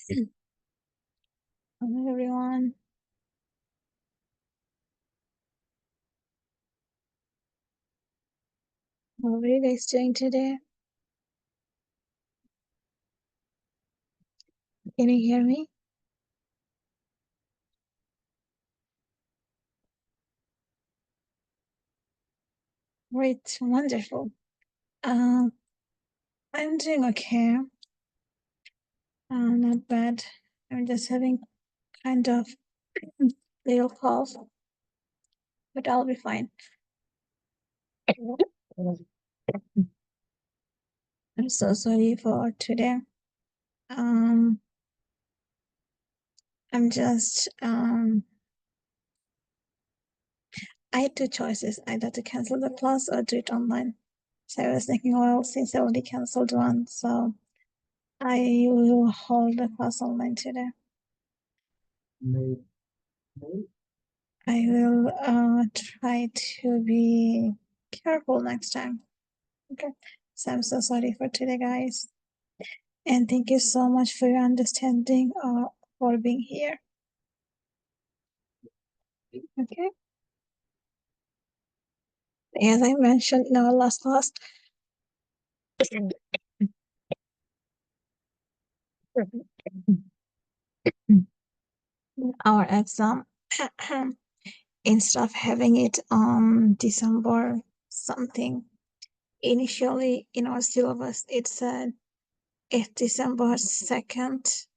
Hello everyone. How are you guys doing today? Can you hear me? Great, wonderful. I'm doing okay. Not bad. I'm just having kind of little cough, but I'll be fine. I'm so sorry for today. I'm just I had two choices, either to cancel the class or do it online. So I was thinking, well, since I already canceled one, so I will hold the class online today. I will try to be careful next time. Okay. So I'm so sorry for today, guys. And thank you so much for your understanding for being here. Okay. As I mentioned in our last class, our exam, instead of having it on December something, initially in our syllabus, it said it's December 2nd.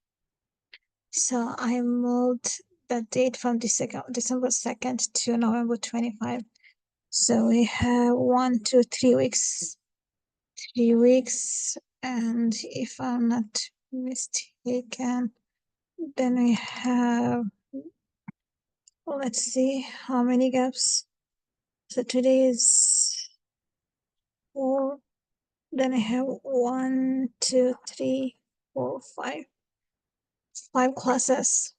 So I moved the date from December 2nd to November 25. So we have 1, 2, 3 weeks. 3 weeks. And if I'm not mistaken, then we have, let's see how many gaps. So today is 4. Then I have 1, 2, 3, 4, 5. 5 classes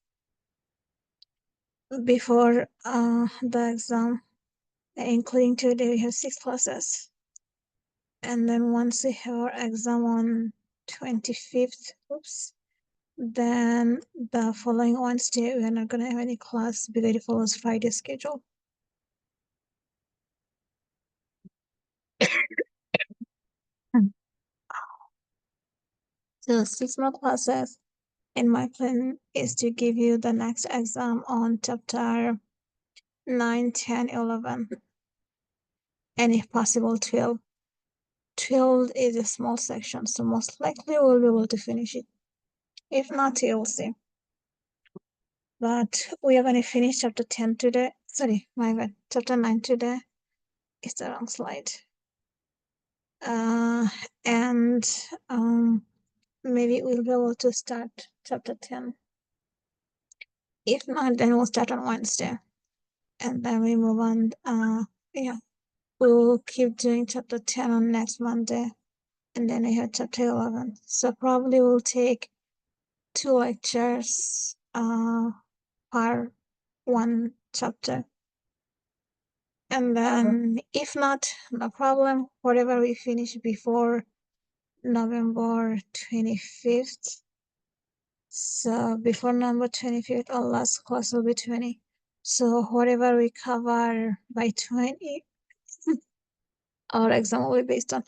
before the exam. Including today, we have 6 classes. And then once we have our exam on 25th, then the following Wednesday, we're not going to have any class because it follows Friday schedule. So 6 more classes. And my plan is to give you the next exam on chapter 9, 10, 11. And if possible, 12. 12 is a small section, so most likely we'll be able to finish it. If not, you'll see. But we are going to finish chapter 10 today. Sorry, my bad. Chapter 9 today. It's the wrong slide. And maybe we'll be able to start chapter 10. If not, then we'll start on Wednesday. And then we move on. Yeah, we will keep doing chapter 10 on next Monday. And then we have chapter 11. So probably we'll take 2 lectures per one chapter. And then if not, no problem, whatever we finish before November 25th. So before November 25th, our last class will be 20. So whatever we cover by 20, our exam will be based on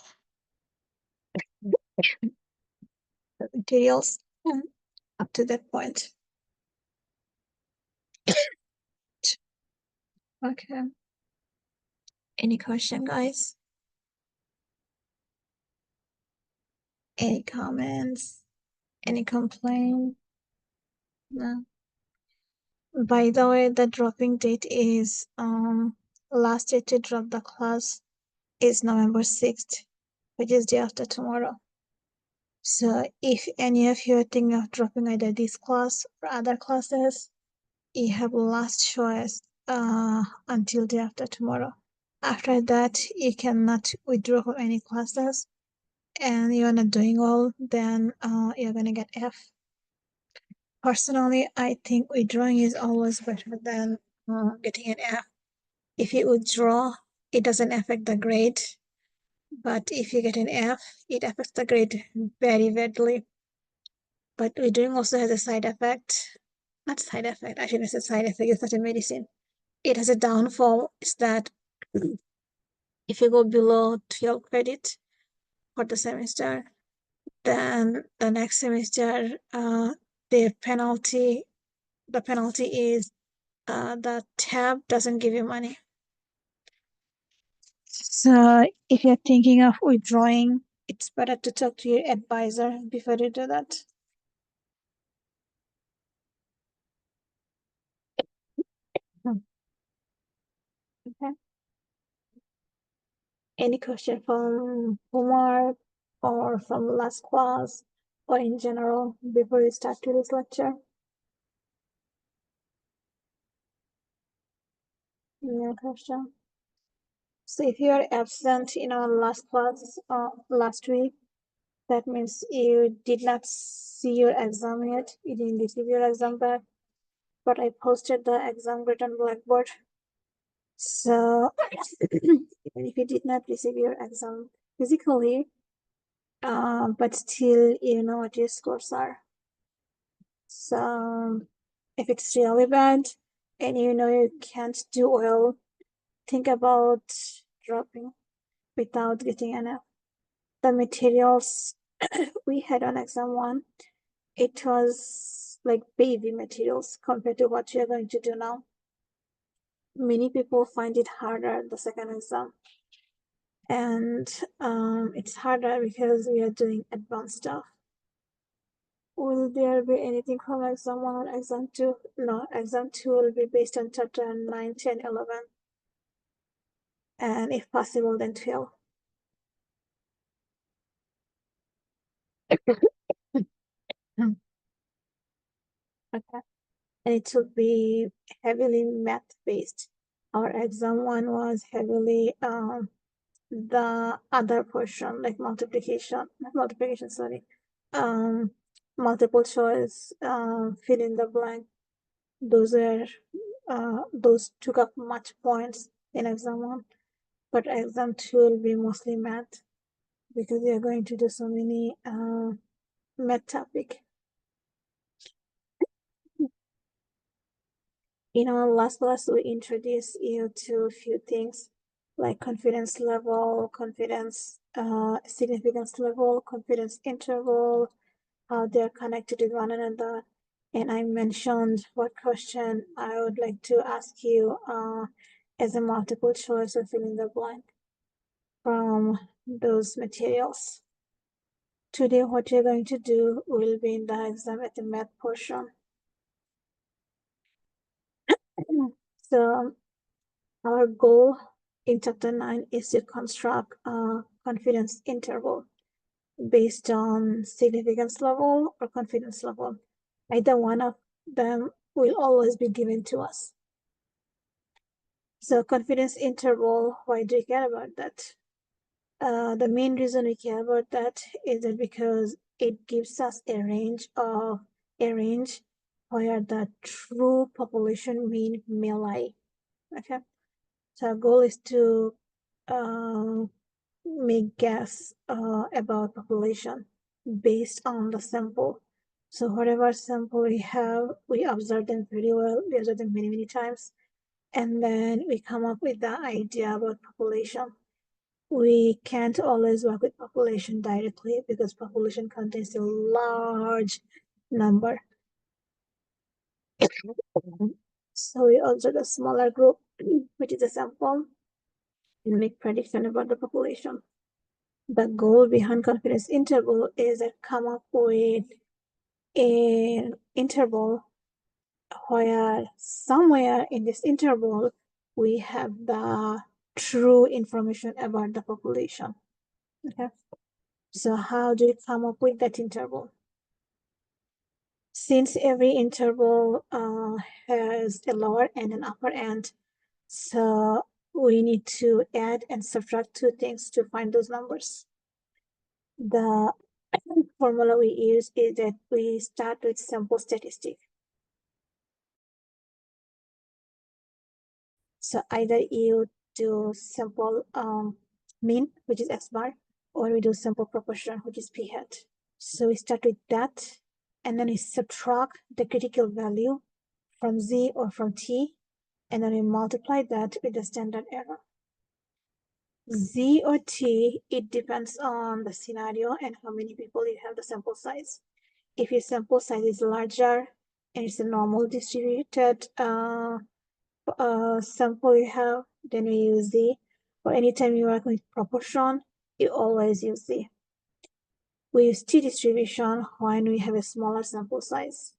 the materials up to that point. Okay. Any question, guys? Any comments? Any complaint? No. By the way, the dropping date is last day to drop the class is November 6th, which is day after tomorrow. So if any of you are thinking of dropping either this class or other classes, you have last choice until day after tomorrow. After that, you cannot withdraw from any classes, and you're not doing well, then you're gonna get F. Personally, I think withdrawing is always better than getting an F. If you withdraw, it doesn't affect the grade, but if you get an F, it affects the grade very badly. But withdrawing also has a side effect. Not side effect, I shouldn't say side effect, it's not a medicine. It has a downfall. It's that if you go below 12 credit for the semester, then the next semester, the penalty is the tab doesn't give you money. So if you're thinking of withdrawing, it's better to talk to your advisor before you do that. Okay. Any question from Umar or from last class or in general before we start today's lecture? No question. So if you are absent in our last class last week, that means you did not see your exam yet. You didn't receive your exam back, but I posted the exam grade on Blackboard. So even if you did not receive your exam physically, but still you know what your scores are. So if it's really bad and you know you can't do well, think about dropping without getting enough. The materials we had on exam 1, it was like baby materials compared to what you're going to do now. Many people find it harder the second exam. And it's harder because we are doing advanced stuff. Will there be anything from exam 1 or exam 2? No, exam 2 will be based on chapter 9, 10, 11. And if possible, then 12. Okay. And it should be heavily math based. Our exam 1 was heavily the other portion, like multiple choice, fill in the blank. Those took up much points in exam 1, but exam 2 will be mostly math because we are going to do so many math topic. In our last class, we introduced you to a few things like confidence level, significance level, confidence interval, how they're connected with one another. And I mentioned what question I would like to ask you as a multiple choice or fill in the blank from those materials. Today, what you're going to do will be in the exam at the math portion. So our goal in chapter 9 is to construct a confidence interval based on significance level or confidence level. Either one of them will always be given to us. So confidence interval, why do you care about that? The main reason we care about that is that because it gives us a range where the true population mean may lie. Okay, so our goal is to make guess about population based on the sample. So whatever sample we have, we observe them very well. We observe them many times, and then we come up with the idea about population. We can't always work with population directly because population contains a large number. So we observe a smaller group, which is a sample, and make prediction about the population. The goal behind confidence interval is to come up with an interval where somewhere in this interval we have the true information about the population. Okay, so how do you come up with that interval? Since every interval has a lower and an upper end, so we need to add and subtract two things to find those numbers. The formula we use is that we start with sample statistic. So either you do sample mean, which is x bar, or we do sample proportion, which is p hat. So we start with that, and then we subtract the critical value from Z or from T, and then we multiply that with the standard error. Z or T, it depends on the scenario and how many people you have the sample size. If your sample size is larger and it's a normal distributed sample you have, then we use Z. Or anytime you work with proportion, you always use Z. We use T distribution when we have a smaller sample size.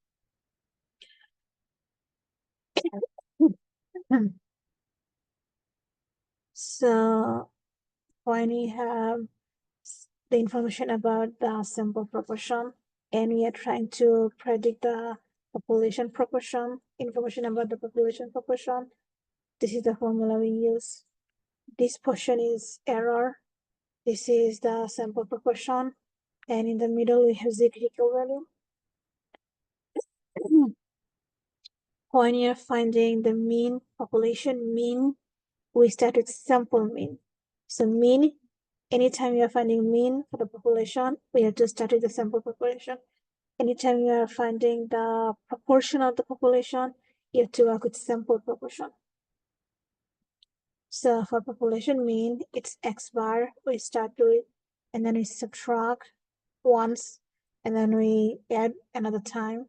So when we have the information about the sample proportion and we are trying to predict the population proportion, information about the population proportion, this is the formula we use. This portion is error. This is the sample proportion. And in the middle, we have the critical value. When you're finding the mean, population mean, we start with sample mean. So mean, anytime you are finding mean for the population, we have to start with the sample population. Anytime you are finding the proportion of the population, you have to work with sample proportion. So for population mean, it's X bar, we start with, and then we subtract once, and then we add another time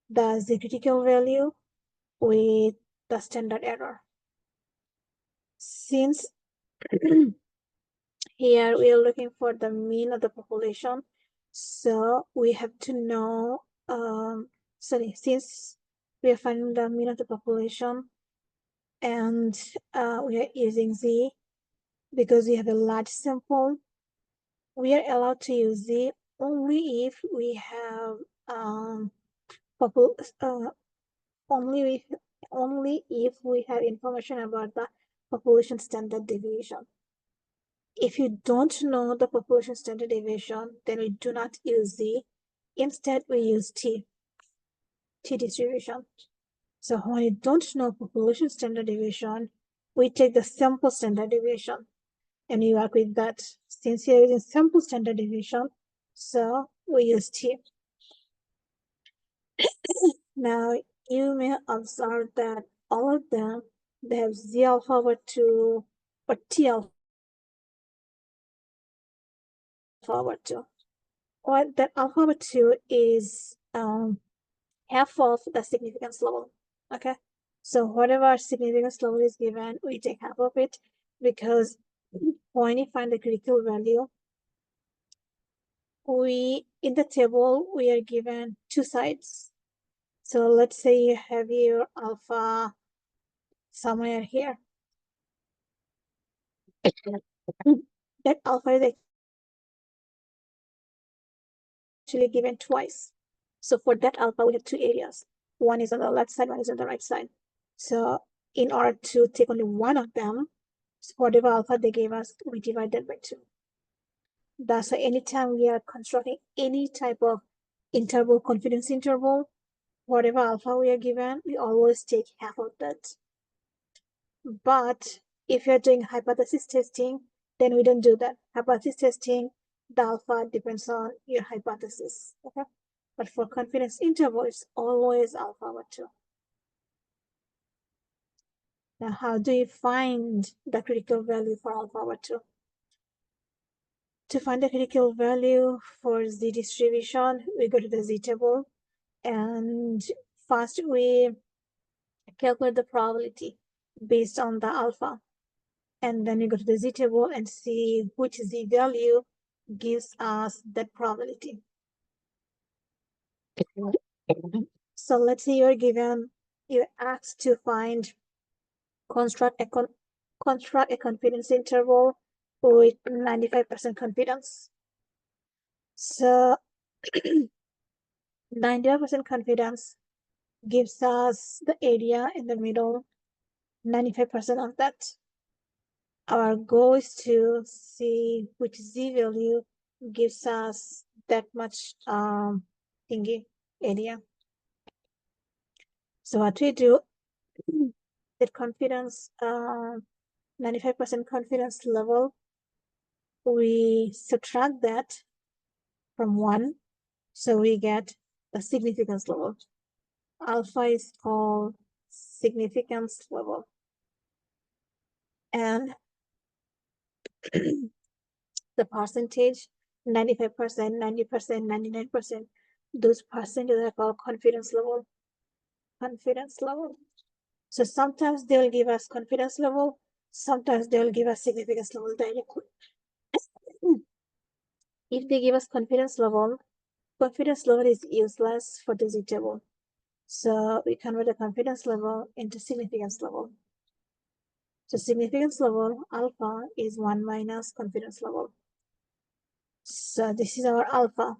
the critical value with the standard error. Since here we are looking for the mean of the population, so we have to know, since we are finding the mean of the population and we are using Z because we have a large sample, we are allowed to use Z only if we have only if we have information about the population standard deviation. If you don't know the population standard deviation, then we do not use Z. Instead, we use T distribution. So when you don't know population standard deviation, we take the sample standard deviation and we work with that. Since here is sample standard deviation, so we use T. Now you may observe that all of them, they have Z alpha over 2 or T alpha over 2. Or that alpha over 2 is half of the significance level. Okay, so whatever significance level is given, we take half of it, because when you find the critical value, in the table we are given two sides. So let's say you have your alpha somewhere here. That alpha is actually given twice. So for that alpha, we have two areas. One is on the left side, one is on the right side. So in order to take only one of them, so whatever alpha they gave us, we divide that by 2. Thus, anytime we are constructing any type of interval, confidence interval, whatever alpha we are given, we always take half of that. But if you're doing hypothesis testing, then we don't do that. Hypothesis testing, the alpha depends on your hypothesis. Okay, but for confidence interval, it's always alpha over 2. Now, how do you find the critical value for alpha over 2? To find the critical value for Z distribution, we go to the Z table, and first we calculate the probability based on the alpha. And then we go to the Z table and see which Z value gives us that probability. So let's say you're asked to construct a confidence interval with 95% confidence. So 95% confidence gives us the area in the middle, 95% of that. Our goal is to see which Z value gives us that much area. So what we do, that confidence, 95% confidence level, we subtract that from 1. So we get the significance level. Alpha is called significance level. And the percentage, 95%, 90%, 99%, those percentages are called confidence level. Confidence level. So sometimes they will give us confidence level, sometimes they will give us significance level directly. If they give us confidence level is useless for this table. So we convert the confidence level into significance level. So significance level alpha is 1 minus confidence level. So this is our alpha.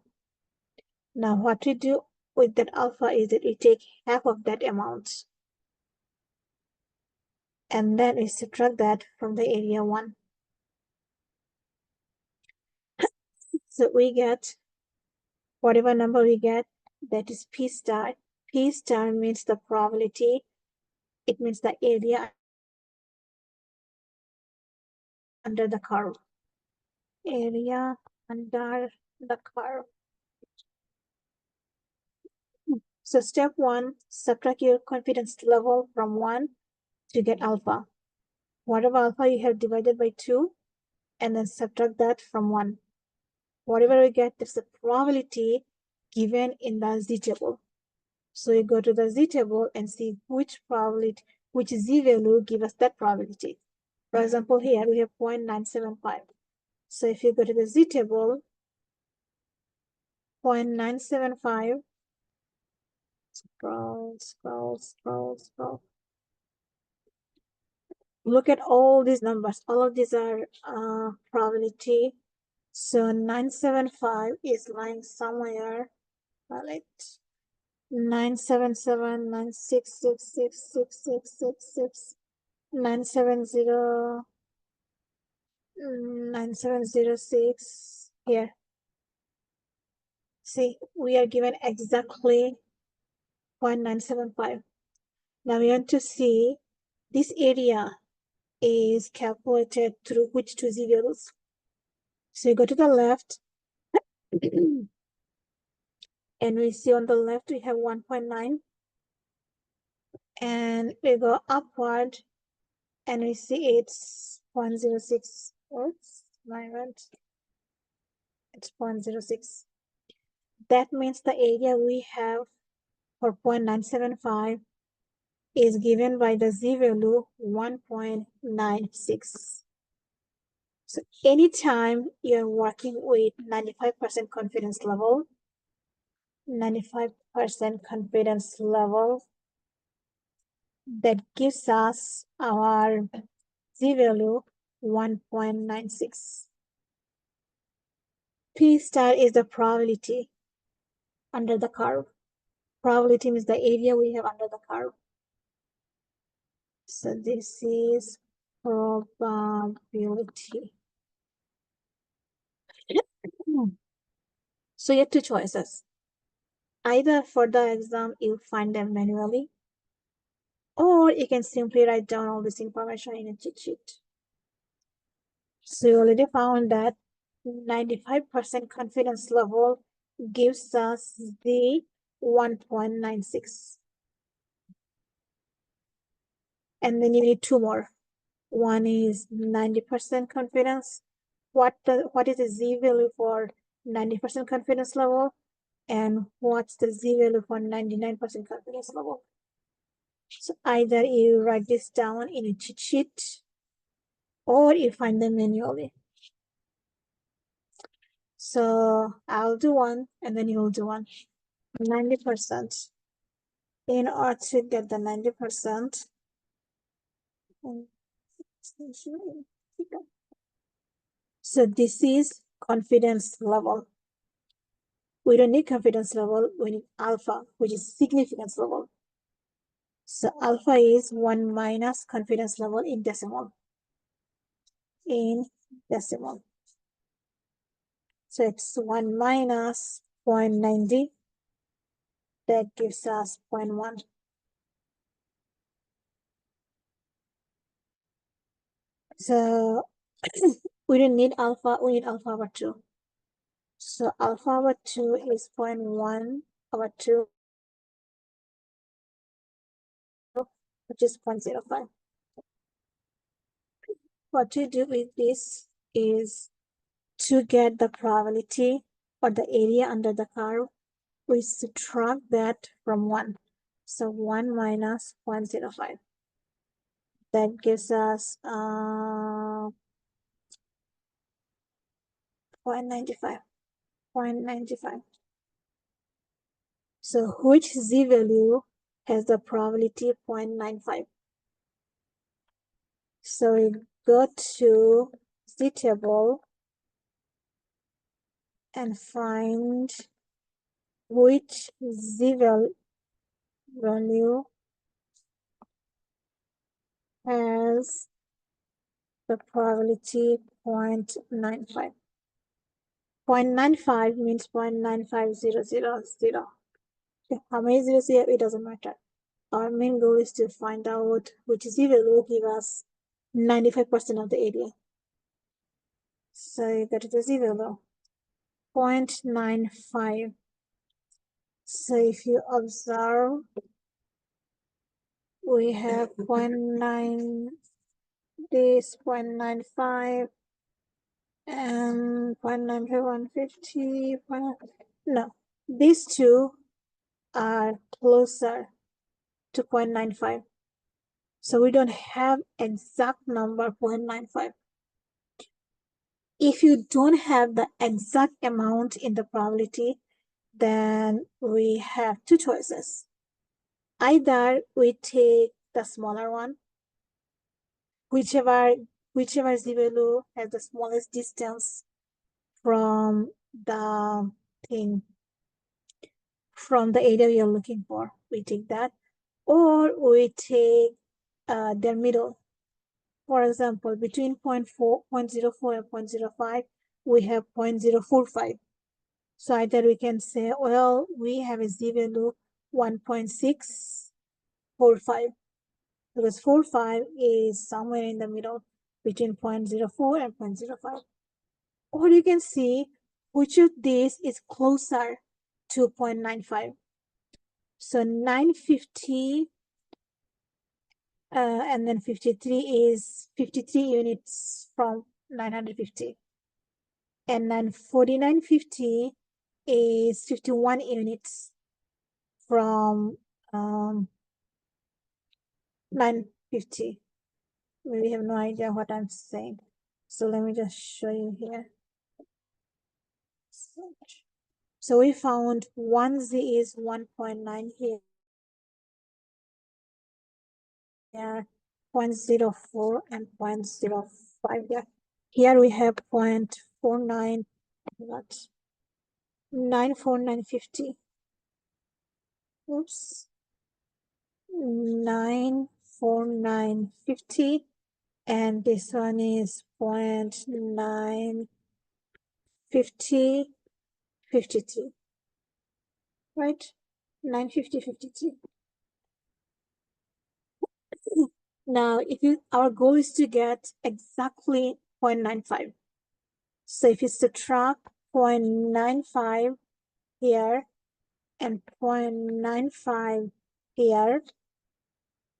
Now what we do with that alpha is that we take half of that amount and then we subtract that from the area 1. So we get whatever number we get, that is P star. P star means the probability. It means the area under the curve. Area under the curve. So step 1, subtract your confidence level from 1 to get alpha. Whatever alpha you have divided by 2, and then subtract that from 1. Whatever we get, that's the probability given in the z table. So you go to the z table and see which probability, which z value give us that probability. For example, here we have 0.975. So if you go to the z table, 0.975, scroll. Look at all these numbers. All of these are probability. So 975 is lying somewhere. Right? 977, 9666666, 970, 9706. Here. See, we are given exactly 0.975. Now we want to see this area is calculated through which two z values. So you go to the left and we see on the left we have 1.9, and we go upward and we see it's 0.06. Oops, my bad. It's 0.06. That means the area we have for 0.975 is given by the z value 1.96. So anytime you're working with 95% confidence level, 95% confidence level, that gives us our z value 1.96. P star is the probability under the curve. Probability means the area we have under the curve. So this is probability. So you have two choices. Either for the exam, you find them manually, or you can simply write down all this information in a cheat sheet. So you already found that 95% confidence level gives us the 1.96. And then you need two more. One is 90% confidence. What is the z value for 90% confidence level? And what's the z value for 99% confidence level? So either you write this down in a cheat sheet or you find them manually. So I'll do one and then you'll do one. 90%. In order to get the 90%, so this is confidence level. We don't need confidence level, we need alpha, which is significance level. So alpha is 1 minus confidence level in decimal. So it's 1 minus 0.90. That gives us 0.1. So we don't need alpha, we need alpha over 2. So alpha over 2 is 0.1 over 2, which is 0.05. What we do with this is to get the probability or the area under the curve, we subtract that from 1. So 1 minus 0.05. That gives us 0.95. 0.95. So which z value has the probability 0.95? So we go to z table and find which z value has the probability 0.95. 0.95 means 0.95000. Okay, how many zeros here? It doesn't matter. Our main goal is to find out which z value will give us 95% of the area. So that is the z value, 0.95. So if you observe, we have 0.9, this 0.95, and 0.95150. No, these two are closer to 0.95. So we don't have exact number 0.95. If you don't have the exact amount in the probability, then we have two choices. Either we take the smaller one, whichever z value has the smallest distance from the thing, from the area we are looking for, we take that, or we take their middle. For example, between 0.04 and 0.05, we have 0.045. So either we can say, well, we have a z value 1.645, because 45 is somewhere in the middle between 0.04 and 0.05. Or you can see which of these is closer to 0.95. So 950 and then 53 is 53 units from 950. And then 4950 is 51 units from 950. We have no idea what I'm saying. So let me just show you here. So we found 1z is 1.9 here. 0.04 and 0.05 here. Here we have 0.49, what? 94950. Oops. 94950, and this one is 0.95053, right? 95053. Now, our goal is to get exactly 0.95. So if you subtract 0.95 here and 0.95 here,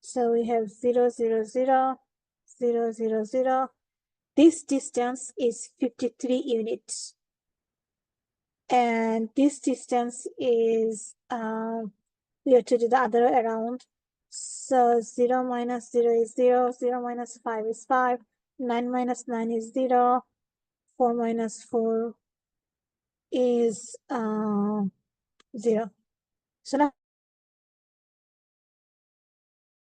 so we have 0, 0, 0, 0, 0, 0. This distance is 53 units. And this distance is, we have to do the other way around. So 0 minus 0 is 0, 0 minus 5 is 5, 9 minus 9 is 0, 4 minus 4 is 0. So now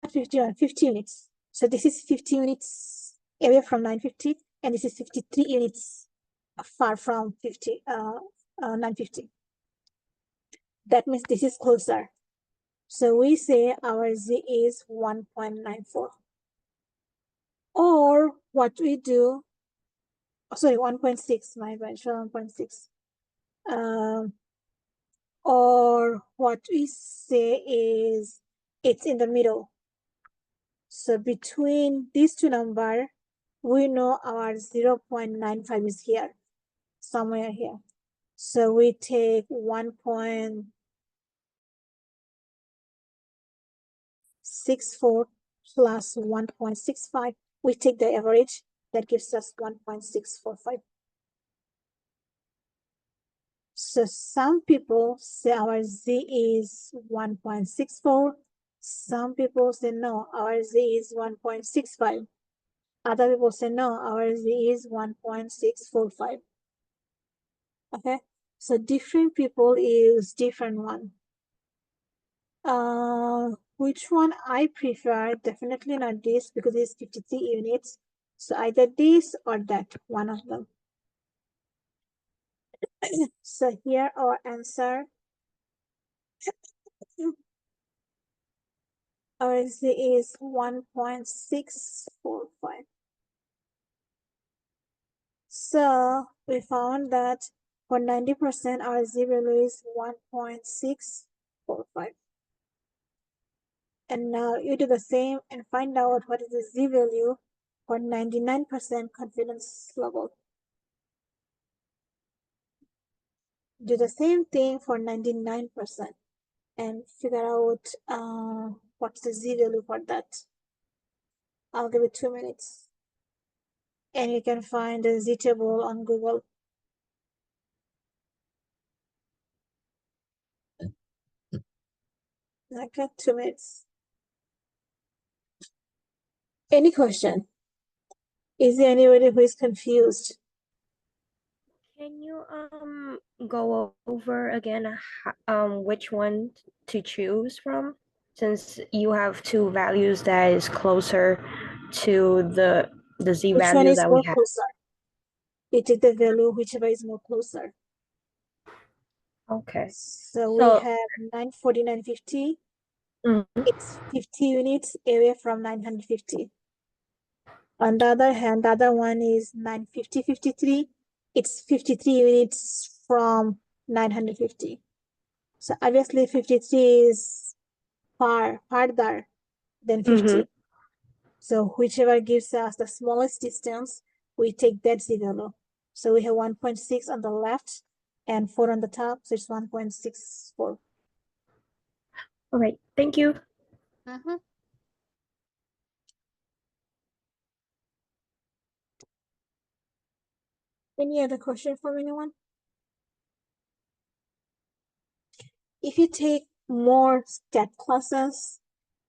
50 units. So this is 50 units away from 950, and this is 53 units far from 950. That means this is closer. So we say our z is 1.94. Or what we do, sorry, 1.6, my bad, 1.6. Or what we say is it's in the middle. So between these two numbers, we know our 0.95 is here, somewhere here. So we take 1.6 1.64 plus 1.65. We take the average, that gives us 1.645. So some people say our Z is 1.64. Some people say no, our Z is 1.65. Other people say no, our Z is 1.645. Okay, so different people use different one. Which one I prefer? Definitely not this, because it's 53 units. So either this or that, one of them. So here our answer. Our Z is 1.645. So we found that for 90% our Z value is 1.645. And now you do the same and find out what is the Z value for 99% confidence level. Do the same thing for 99% and figure out what's the Z value for that. I'll give it 2 minutes. And you can find the Z table on Google. Okay, 2 minutes. Any question? Is there anybody who is confused? Can you go over again which one to choose from, since you have two values that is closer to the Z Which one value is that we more have? closer? You take the value whichever is more closer. Okay. So we So have 949.50. mhm. It's 50 units away from 950. On the other hand, the other one is 950.53. It's 53 units from 950. So obviously 53 is farther than 50. So whichever gives us the smallest distance, we take that Z value. So we have 1.6 on the left and 4 on the top, so it's 1.64. All right, thank you. Any other question from anyone? If you take more stat classes,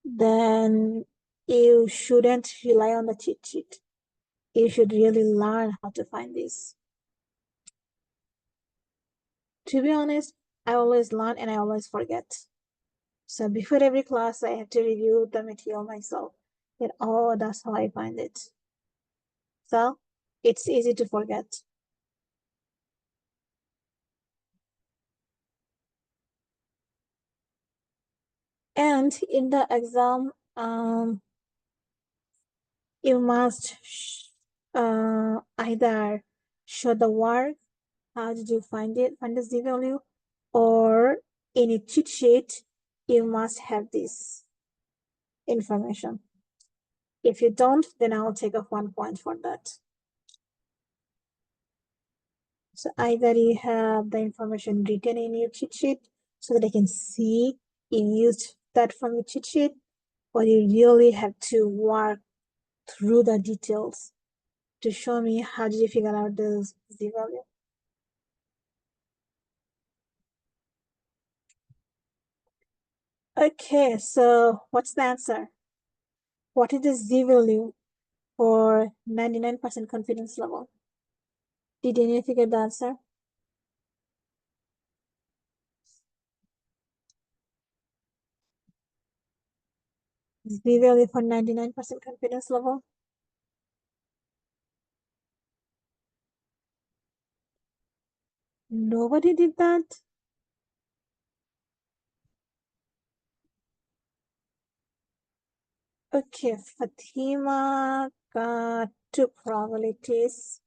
then you shouldn't rely on the cheat sheet. You should really learn how to find this. To be honest, I always learn and I always forget. So before every class, I have to review the material myself. And oh, that's how I find it. So it's easy to forget. And in the exam, you must either show the work, how did you find the Z value, or in a cheat sheet, you must have this information. If you don't, then I'll take off 1 point for that. So either you have the information written in your cheat sheet so that I can see you used that from your cheat sheet, or you really have to work through the details to show me how did you figure out the Z value. Okay, so what's the answer? What is the Z value for 99% confidence level? Did any of you get the answer? Z value for 99% confidence level? Nobody did that? Okay, Fatima got 2 probabilities.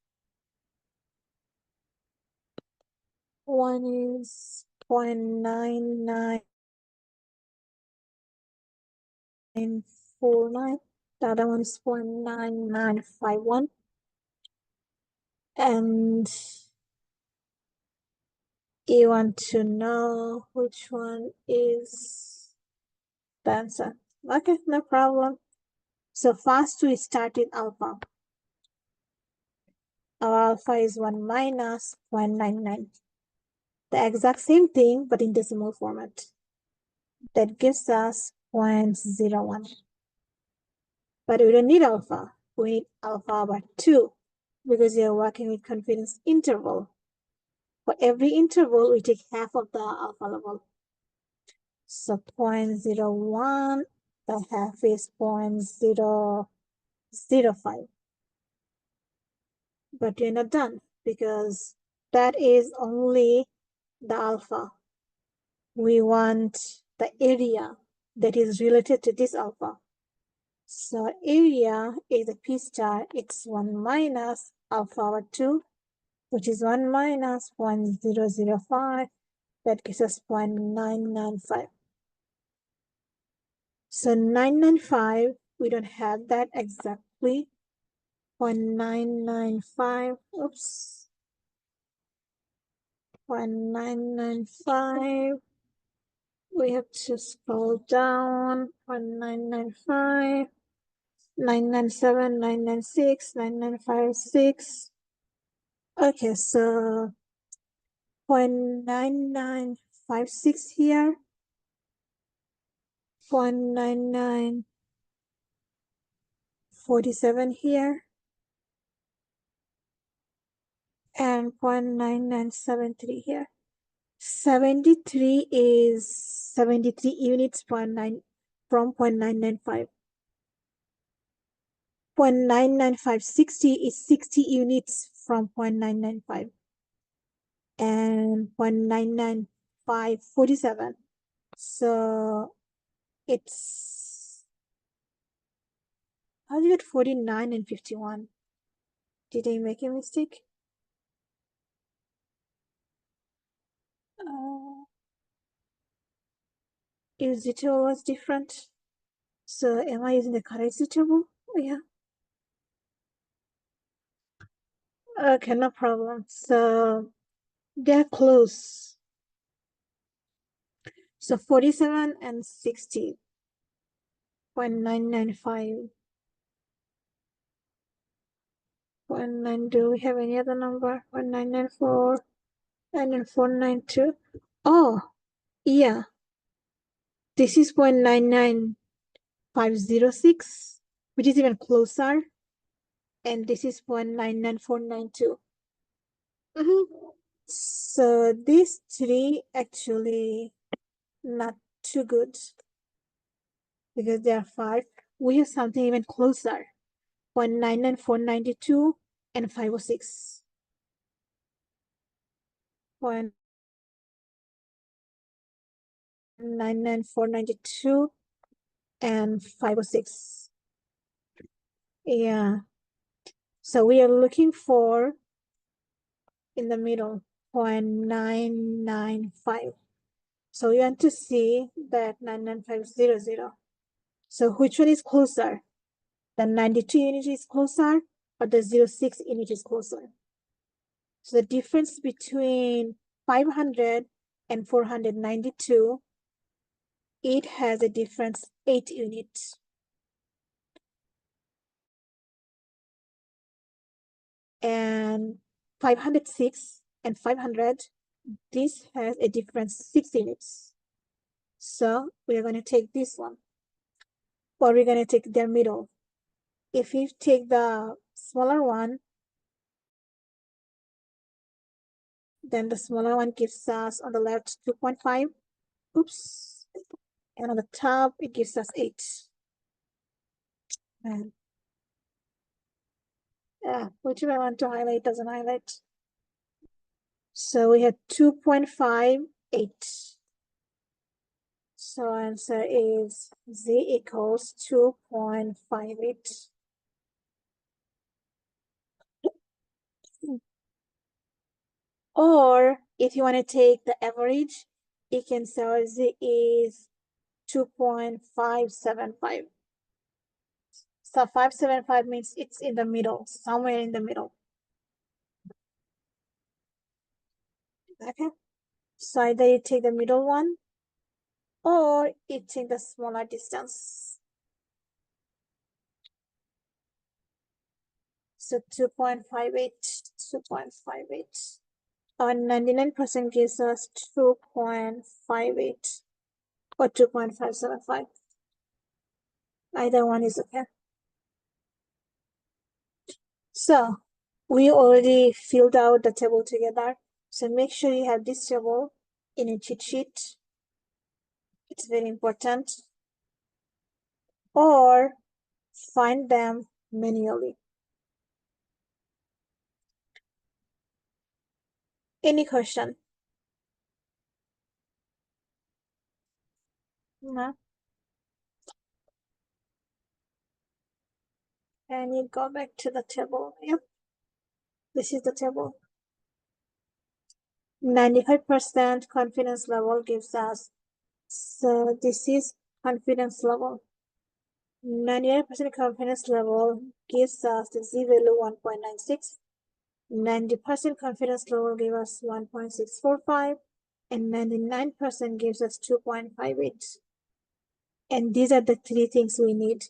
One is 0.9949. The other one is 0.9951. And you want to know which one is the answer. Okay, no problem. So first we start with alpha. Our alpha is 1 minus 0.99. The exact same thing, but in decimal format. That gives us 0.01. But we don't need alpha. We need alpha by 2 because you're working with confidence interval. For every interval, we take half of the alpha level. So 0.01, the half is 0.005. But you're not done because that is only the alpha. We want the area that is related to this alpha. So area is a p star, it's 1 minus alpha over 2, which is 1 minus 0.005. That gives us 0.995. So 995, we don't have that exactly. 0.995, oops. 0.995. We have to scroll down. 0.995, 997, 996, 9956. Okay, so 0.9956 here, 0.9947 here, and 0.9973 here. 73 is 73 units from 0.995. 0.99560 is 60 units from 0.995. And 0.99547. So it's, how do you get 49 and 51? Did I make a mistake? Is the table was different? So am I using the correct table? Oh, yeah. Okay, no problem. So they're close. So 47 and 60. 0.995. 0.9, do we have any other number? 0.994, 99492. Oh, yeah. This is 0.99506, which is even closer. And this is 0.99492. So these three actually not too good because there are 5. We have something even closer. 0.99492 and 506. 0.99492 and 506. Yeah. So we are looking for in the middle, 0.995. So we want to see that 99500. So which one is closer? The 92 unit is closer or the 06 unit is closer? So the difference between 500 and 492, it has a difference 8 units. And 506 and 500, this has a difference 6 units. So we are going to take this one, or we're going to take their middle. If you take the smaller one, then the smaller one gives us on the left 2.5. Oops. And on the top, it gives us 8. And whichever I want to highlight doesn't highlight. So we have 2.58. So answer is Z equals 2.58. Or if you want to take the average, you can say Z is 2.575. So 575 means it's in the middle, somewhere in the middle. Okay. So either you take the middle one or eating the smaller distance. So 2.58, 2.58. 99% gives us 2.58 or 2.575. Either one is okay. So we already filled out the table together. So make sure you have this table in a cheat sheet. It's very important. Or find them manually. Any question? No? And you go back to the table. Yep. This is the table. 95% confidence level gives us. So this is confidence level. 98% confidence level gives us the z value 1.96. 90% confidence level gives us 1.645. And 99% gives us 2.58. And these are the three things we need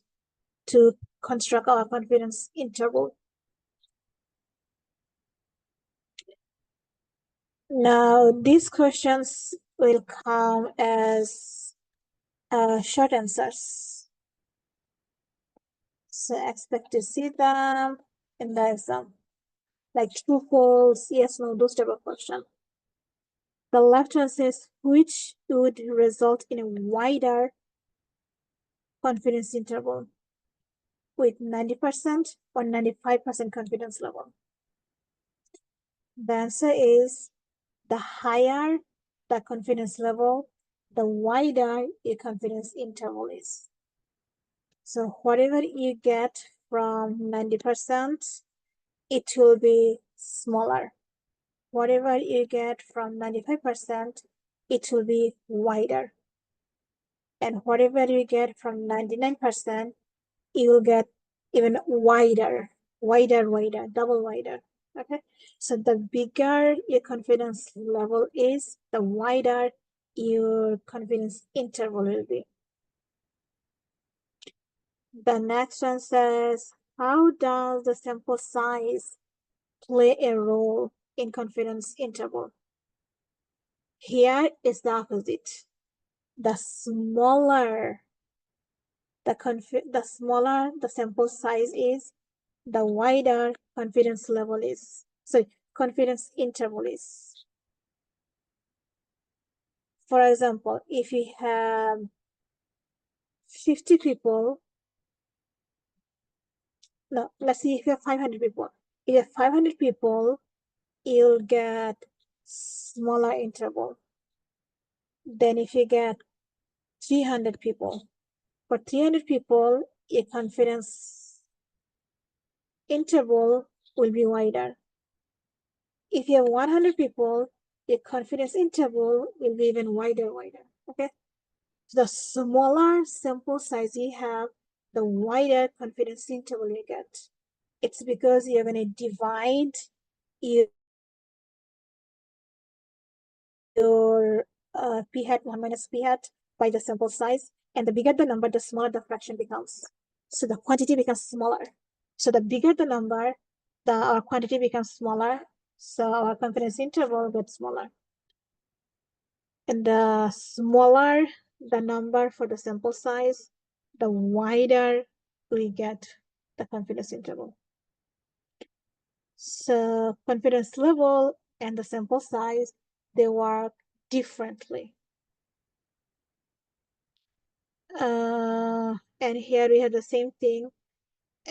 to construct our confidence interval. Now, these questions will come as short answers. So expect to see them in the exam, like true, false, yes, no, those type of questions. The left one says which would result in a wider confidence interval with 90% or 95% confidence level. The answer is the higher the confidence level, the wider your confidence interval is. So whatever you get from 90%, it will be smaller. Whatever you get from 95%, it will be wider. And whatever you get from 99%, you will get even wider, double wider. Okay, so the bigger your confidence level is, the wider your confidence interval will be. The next one says, how does the sample size play a role in confidence interval? Here is the opposite. The smaller the sample size is, the wider confidence level is. So confidence interval is. For example, if you have 50 people, no, let's see if you have 500 people. If you have 500 people, you'll get smaller interval. Then if you get 300 people, for 300 people, your confidence interval will be wider. If you have 100 people, your confidence interval will be even wider. Okay. So the smaller sample size you have, the wider confidence interval you get. It's because you're going to divide your p hat 1 minus p hat by the sample size. And the bigger the number, the smaller the fraction becomes. So the quantity becomes smaller. So the bigger the number, our quantity becomes smaller. So our confidence interval gets smaller. And the smaller the number for the sample size, the wider we get the confidence interval. So confidence level and the sample size, they work differently. And here we have the same thing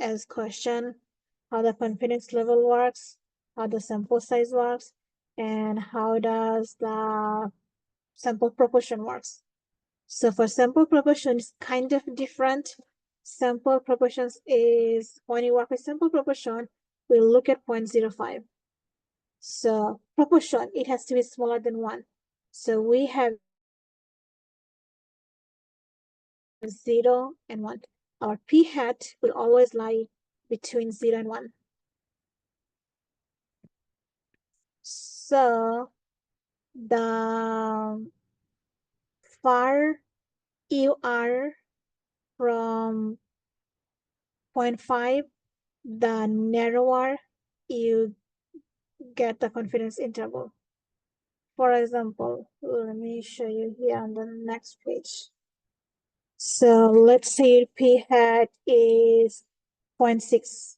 as question, how the confidence level works, how the sample size works, and how does the sample proportion works. So for sample proportion, it's kind of different. Sample proportions is, when you work with sample proportion, we look at 0.05. So proportion, it has to be smaller than 1. So we have 0 and 1. Our p hat will always lie between 0 and 1. So the far you are from 0.5, the narrower you get the confidence interval. For example, let me show you here on the next page. So let's say p hat is 0.6.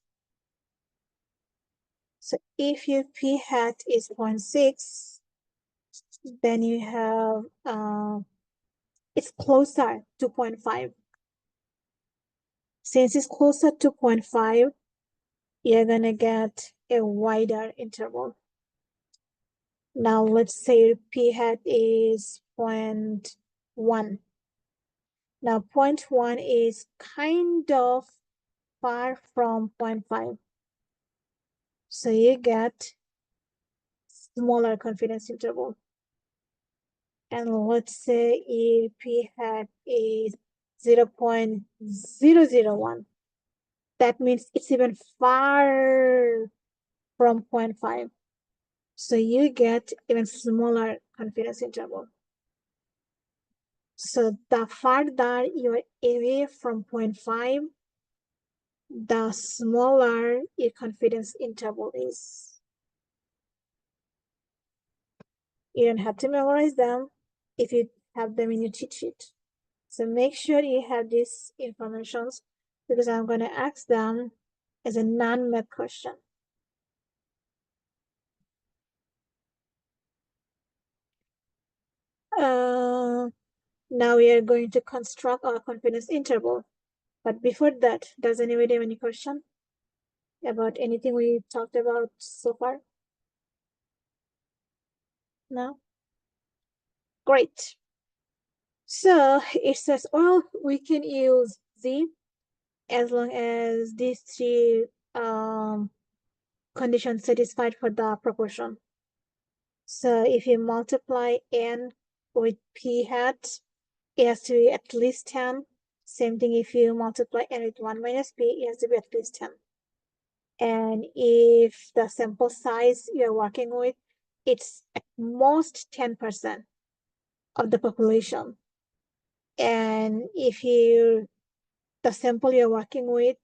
So if your p hat is 0.6, then you have it's closer to 0.5. Since it's closer to 0.5, you're gonna get a wider interval. Now let's say p hat is 0.1. Now 0.1 is kind of far from 0.5. So you get smaller confidence interval. And let's say if p hat is 0.001, that means it's even far from 0.5. So you get even smaller confidence interval. So the farther you're away from 0.5, the smaller your confidence interval is. You don't have to memorize them if you have them in your cheat sheet. So make sure you have these informations because I'm going to ask them as a non-math question. Now we are going to construct our confidence interval. But before that, does anybody have any question about anything we talked about so far? No? Great. So it says, well, we can use Z as long as these three conditions satisfied for the proportion. So if you multiply n with p hat, it has to be at least 10. Same thing if you multiply n with 1 minus p, it has to be at least 10. And if the sample size you're working with, it's at most 10% of the population. And if the sample you're working with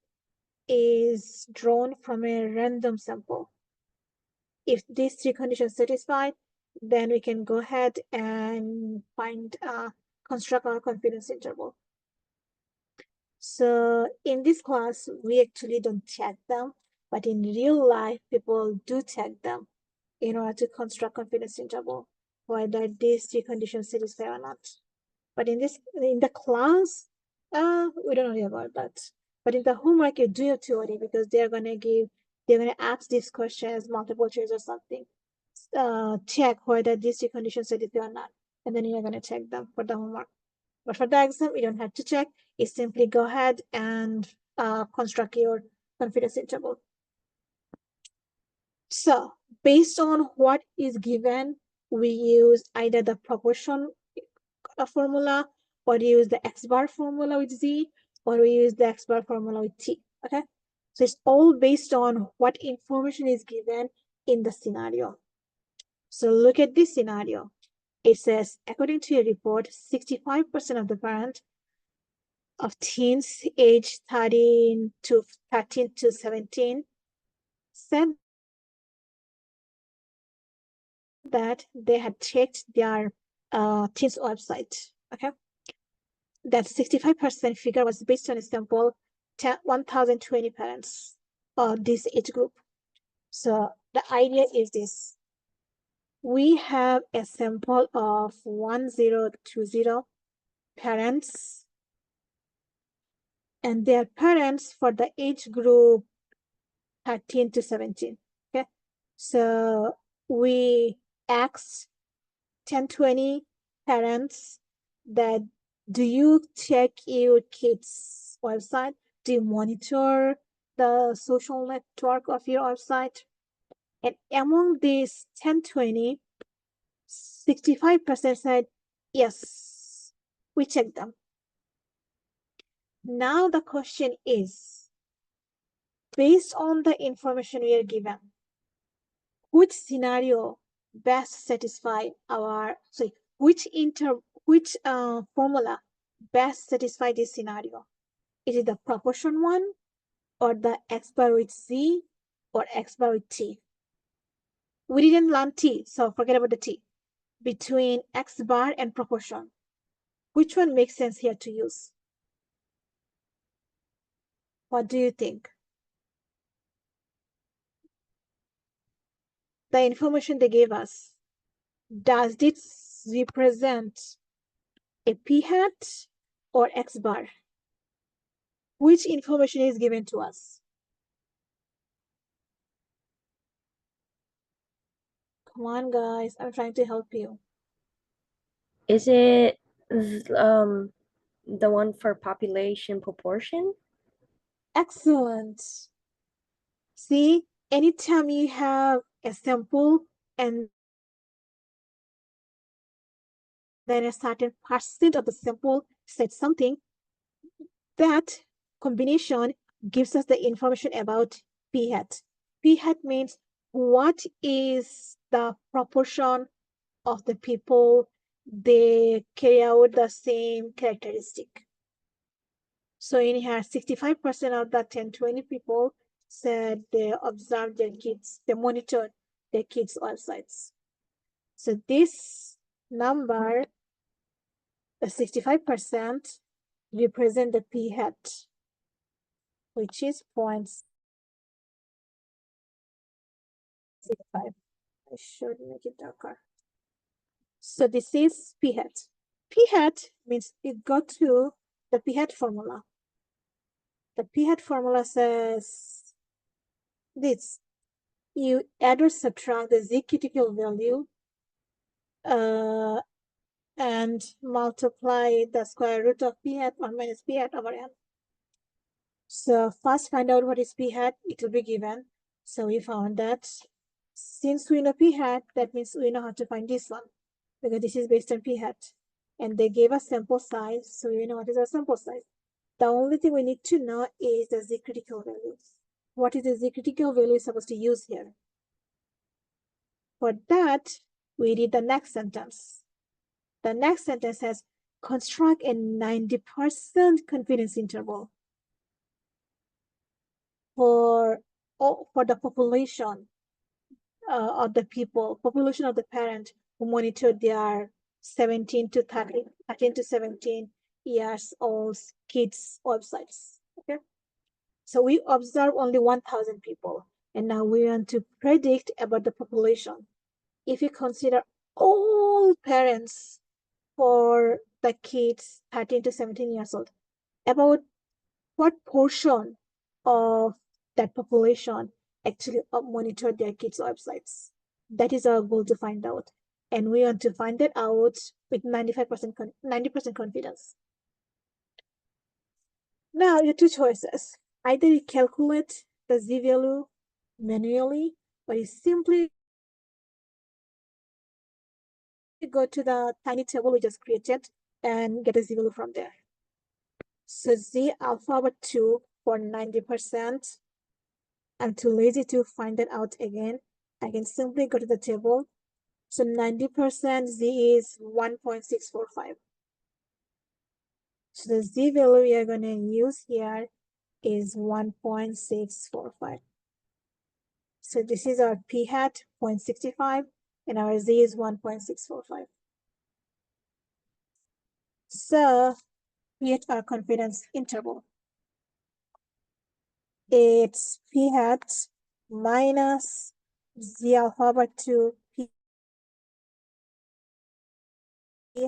is drawn from a random sample, if these three conditions satisfied, then we can go ahead and construct our confidence interval. So in this class, we actually don't check them, but in real life, people do check them in order to construct confidence interval, whether these three conditions satisfy or not. But in the class, we don't worry about that. But in the homework, you do have to worry because they're gonna ask these questions, multiple choice or something. Check whether these three conditions satisfy or not, and then you're gonna check them for the homework. But for the exam, you don't have to check. You simply go ahead and construct your confidence interval. So based on what is given, we use either the proportion formula, or use the x bar formula with Z, or we use the x bar formula with T, okay? So it's all based on what information is given in the scenario. So look at this scenario. It says, according to a report, 65% of the parents of teens aged 13 to 17 said that they had checked their teens website, okay? That 65% figure was based on a sample 1,020 parents of this age group. So the idea is this. We have a sample of 1020 parents, and their parents for the age group 13 to 17. Okay, so we asked 1020 parents that, do you check your kids' website? Do you monitor the social network of your website? And among these 1020, 65% said, yes, we check them. Now the question is, based on the information we are given, which scenario best satisfy our, which formula best satisfy this scenario? Is it the proportion one, or the x bar with z, or x bar with t? We didn't learn t, so forget about the t. Between x bar and proportion, which one makes sense here to use? What do you think? The information they gave us, does this represent a p hat or x bar? Which information is given to us? Come on, guys, I'm trying to help you. Is it the one for population proportion? Excellent. See, anytime you have a sample and then a certain percent of the sample said something, that combination gives us the information about p hat. P hat means what is the proportion of the people they carry out the same characteristic. So in here, 65% of the 10-20 people said they observed their kids, they monitored their kids' websites. So this number, the 65%, represent the p hat, which is 0.65. I should make it darker. So this is p hat. P hat means it got to the p hat formula. The p hat formula says this: you add or subtract the z critical value and multiply the square root of p hat 1 minus p hat over n. So first find out what is p hat, it will be given. So we found that since we know p hat, that means we know how to find this one, because this is based on p hat. And they gave us sample size, so we know what is our sample size. The only thing we need to know is the z critical value. What is the z critical value supposed to use here? For that, we read the next sentence. The next sentence says, construct a 90% confidence interval for the population of the people, population of the parent who monitored their 13 to 17 years old kids' websites. Okay, so we observe only 1,000 people, and now we want to predict about the population. If you consider all parents for the kids 13 to 17 years old, about what portion of that population actually monitored their kids' websites? That is our goal to find out. And we want to find that out with 90% confidence. Now, your two choices. Either you calculate the z value manually, or you simply go to the tiny table we just created and get a z value from there. So z alpha over 2 for 90%. I'm too lazy to find that out again. I can simply go to the table. So 90% z is 1.645. So the z value we are going to use here is 1.645. So this is our p hat 0.65 and our z is 1.645. So create our confidence interval. It's p hat minus z alpha over 2 p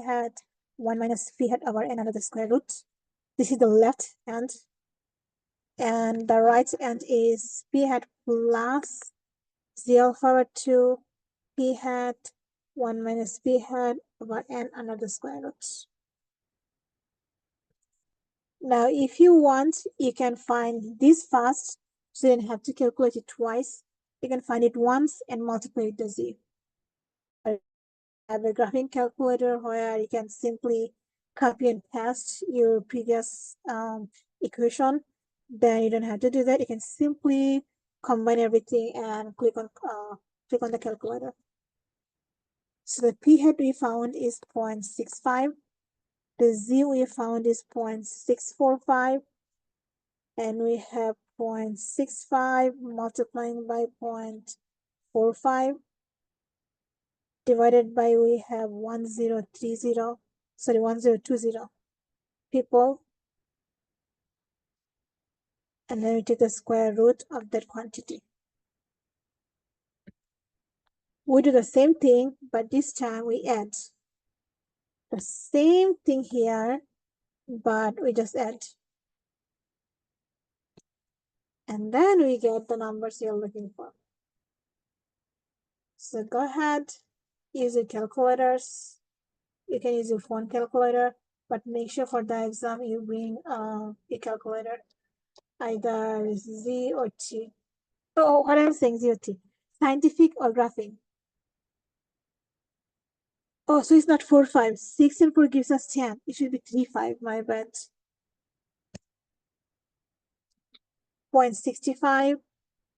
hat 1 minus p hat over n under the square root. This is the left hand, and the right hand is p hat plus z alpha over 2 p hat 1 minus p hat over n under the square root. Now, if you want, you can find this fast, so you don't have to calculate it twice. You can find it once and multiply it to z. I have a graphing calculator where you can simply copy and paste your previous equation. Then you don't have to do that. You can simply combine everything and click on the calculator. So the p hat we found is 0.65. The z we found is 0.645, and we have 0.65 multiplying by 0.45 divided by, we have 1020 people, and then we take the square root of that quantity. We do the same thing, but this time we add the same thing here, but we just add. And then we get the numbers you're looking for. So go ahead, use your calculators. You can use your phone calculator, but make sure for the exam you bring a calculator, either Z or T. Oh, what I'm saying, Z or T, scientific or graphing. Oh, so it's not 4, 5. 6 and 4 gives us 10. It should be 3, 5, my bad. 0.65,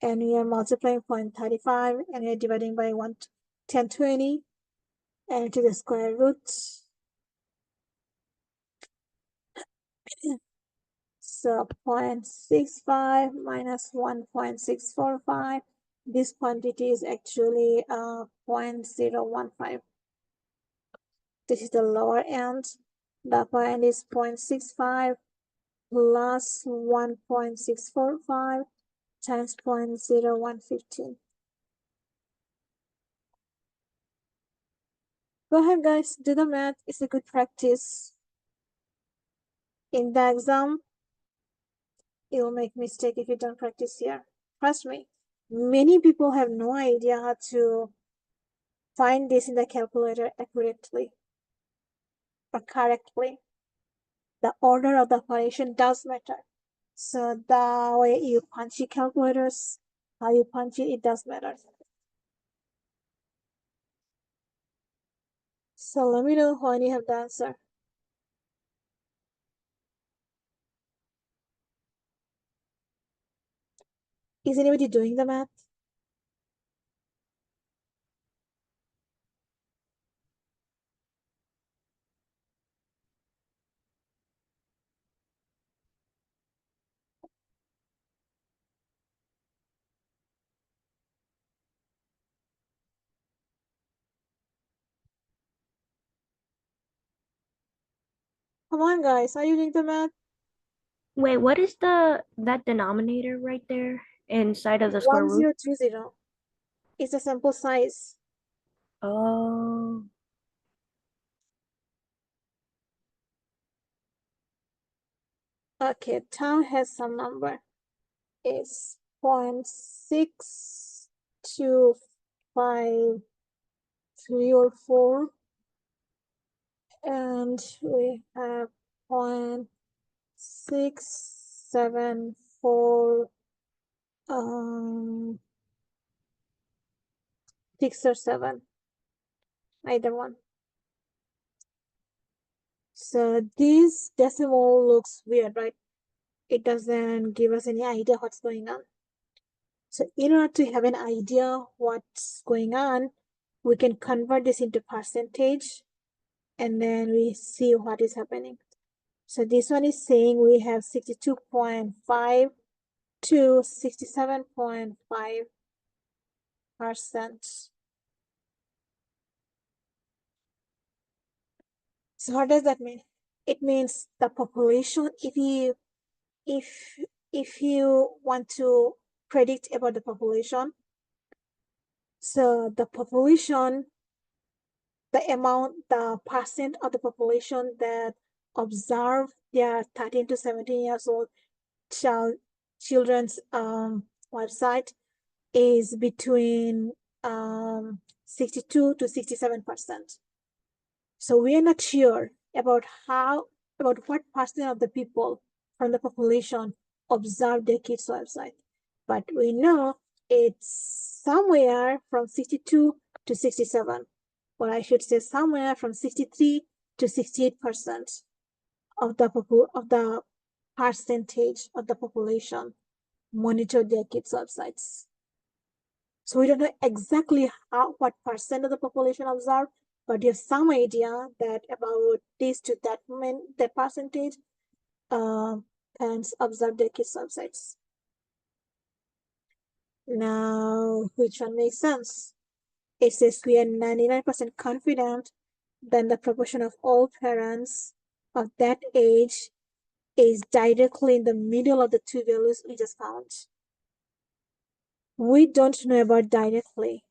and we are multiplying 0.35, and we are dividing by 1020, and to the square root. So 0.65 minus 1.645. This quantity is actually 0.015. This is the lower end. The upper end is 0.65 plus 1.645 times 0.0115. Go ahead, guys, do the math. It's a good practice. In the exam, you will make mistake if you don't practice here. Trust me. Many people have no idea how to find this in the calculator accurately or correctly. The order of the operation does matter. So the way you punch your calculators, how you punch it, it does matter. So let me know when you have the answer. Is anybody doing the math? Come on, guys, are you doing the math? Wait, what is that denominator right there inside of the square root? 1020. It's a sample size. Oh, Okay, town has some number. It's 0.625 or 4, and we have 0.674 6 or 7, either one. So this decimal looks weird, right? It doesn't give us any idea what's going on. So in order to have an idea what's going on, we can convert this into percentage, and then we see what is happening. So this one is saying we have 62.5 to 67.5%. So what does that mean? It means the population, if you want to predict about the population, so the population, the percent of the population that observe their 13 to 17 years old children's website is between 62 to 67%. So we are not sure about what percent of the people from the population observe their kids' website, but we know it's somewhere from 62 to 67, or I should say somewhere from 63 to 68% of the percentage of the population monitor their kids' websites. So we don't know exactly what percent of the population observed, but you have some idea that about this to that the percentage parents observe their kids' websites. Now, which one makes sense? It says we are 99% confident that the proportion of all parents of that age is directly in the middle of the two values we just found. We don't know about directly.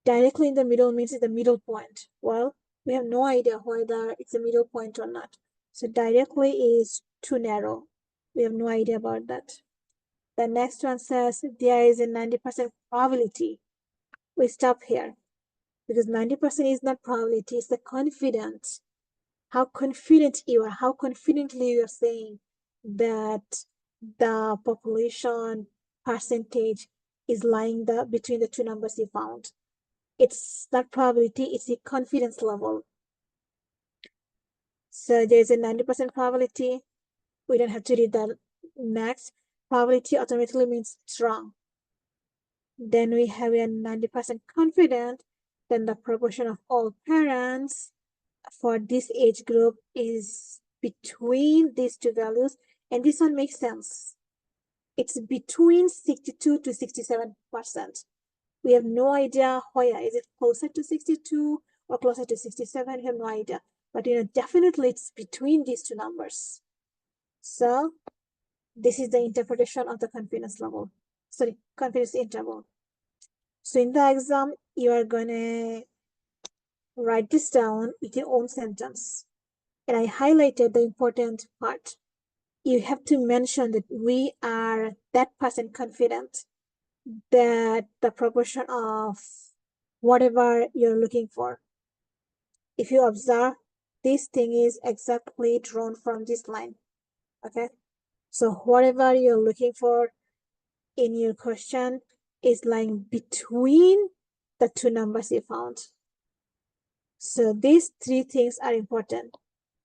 Directly in the middle means it's the middle point. Well, we have no idea whether it's a middle point or not. So directly is too narrow. We have no idea about that. The next one says there is a 90% probability. We stop here because 90% is not probability, it's the confidence. How confident you are, how confidently you are saying that the population percentage is lying between the two numbers you found. It's not probability, it's the confidence level. So there's a 90% probability. We don't have to read that next. Probability automatically means strong. Then we have a 90% confident, then the proportion of all parents for this age group is between these two values, and this one makes sense. It's between 62 to 67%. We have no idea where. Is it closer to 62 or closer to 67? We have no idea. But definitely it's between these two numbers. So this is the interpretation of the confidence level. Sorry, confidence interval. So in the exam, you are gonna write this down with your own sentence. And I highlighted the important part. You have to mention that we are that percent confident that the proportion of whatever you're looking for. If you observe, this thing is exactly drawn from this line. Okay, so whatever you're looking for in your question is lying between the two numbers you found. So these three things are important.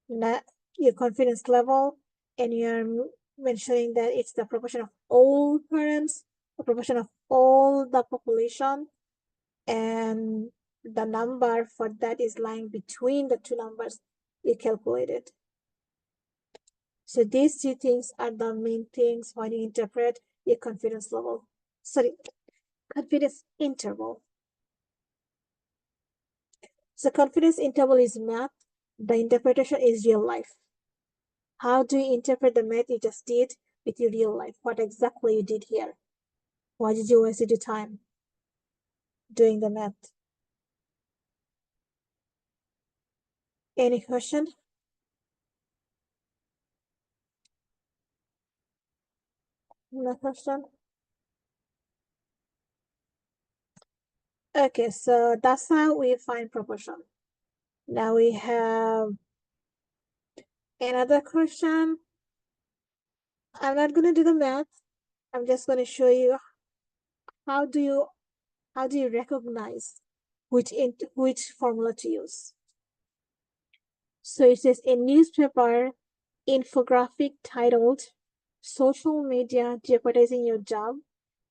Your confidence level, and you're mentioning that it's the proportion of all parents, the proportion of all the population, and the number for that is lying between the two numbers you calculated. So these three things are the main things when you interpret your confidence level. Sorry, confidence interval. So confidence interval is math. The interpretation is real life. How do you interpret the math you just did with your real life? What exactly you did here? Why did you waste your time doing the math? Any question? No question? Okay, so that's how we find proportion. Now we have another question. I'm not going to do the math. I'm just going to show you how do you recognize which formula to use. So it says a newspaper infographic titled "Social Media Jeopardizing Your Job"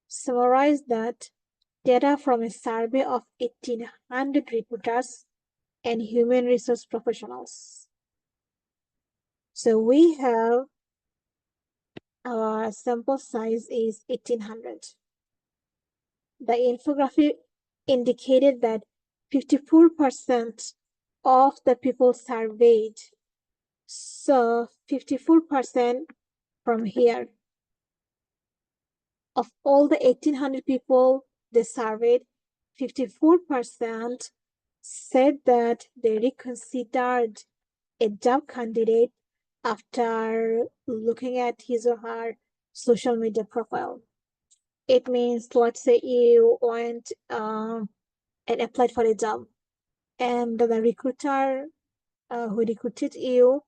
summarized that data from a survey of 1,800 recruiters and human resource professionals. So we have our sample size is 1,800. The infographic indicated that 54% of the people surveyed, so 54% from here, of all the 1,800 people they surveyed, 54% said that they reconsidered a job candidate after looking at his or her social media profile. It means, let's say you went and applied for a job, and the recruiter who recruited you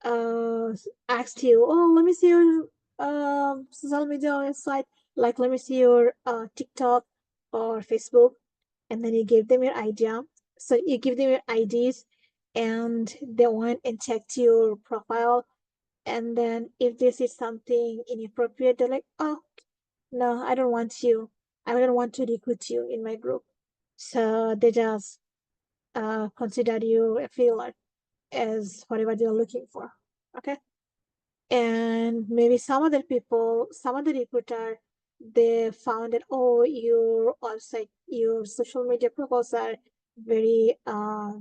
asked you, "Oh, let me see your social media website, like let me see your TikTok or Facebook," and then you give them your idea. So you give them your IDs, and they went and checked your profile, and then if this is something inappropriate, they're like, "Oh, no, I don't want you. I don't want to recruit you in my group." So they just consider you a failure, as whatever they're looking for. Okay. And maybe some other people, some other recruiter, they found that, oh, your website, your social media profiles are very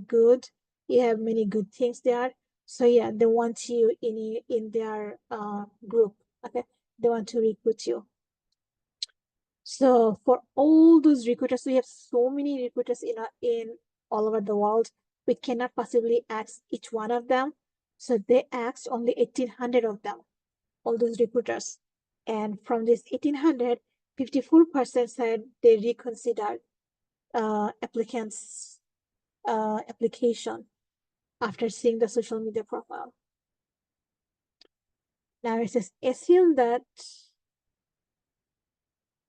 good. You have many good things there. So yeah, they want you in their group. Okay, they want to recruit you. So for all those recruiters, we have so many recruiters in all over the world. We cannot possibly ask each one of them. So they asked only 1,800 of them, all those recruiters. And from this 1,800, 54% said they reconsidered applicants' application after seeing the social media profile. Now it says assume that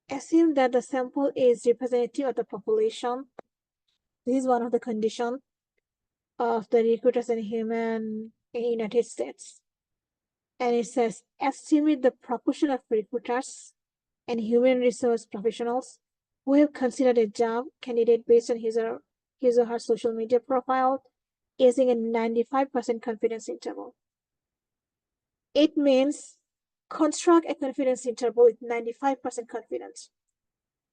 the sample is representative of the population. This is one of the conditions of the recruiters and human in the United States. And it says estimate the proportion of recruiters and human resource professionals who have considered a job candidate based on his or her social media profile using a 95% confidence interval. It means construct a confidence interval with 95% confidence.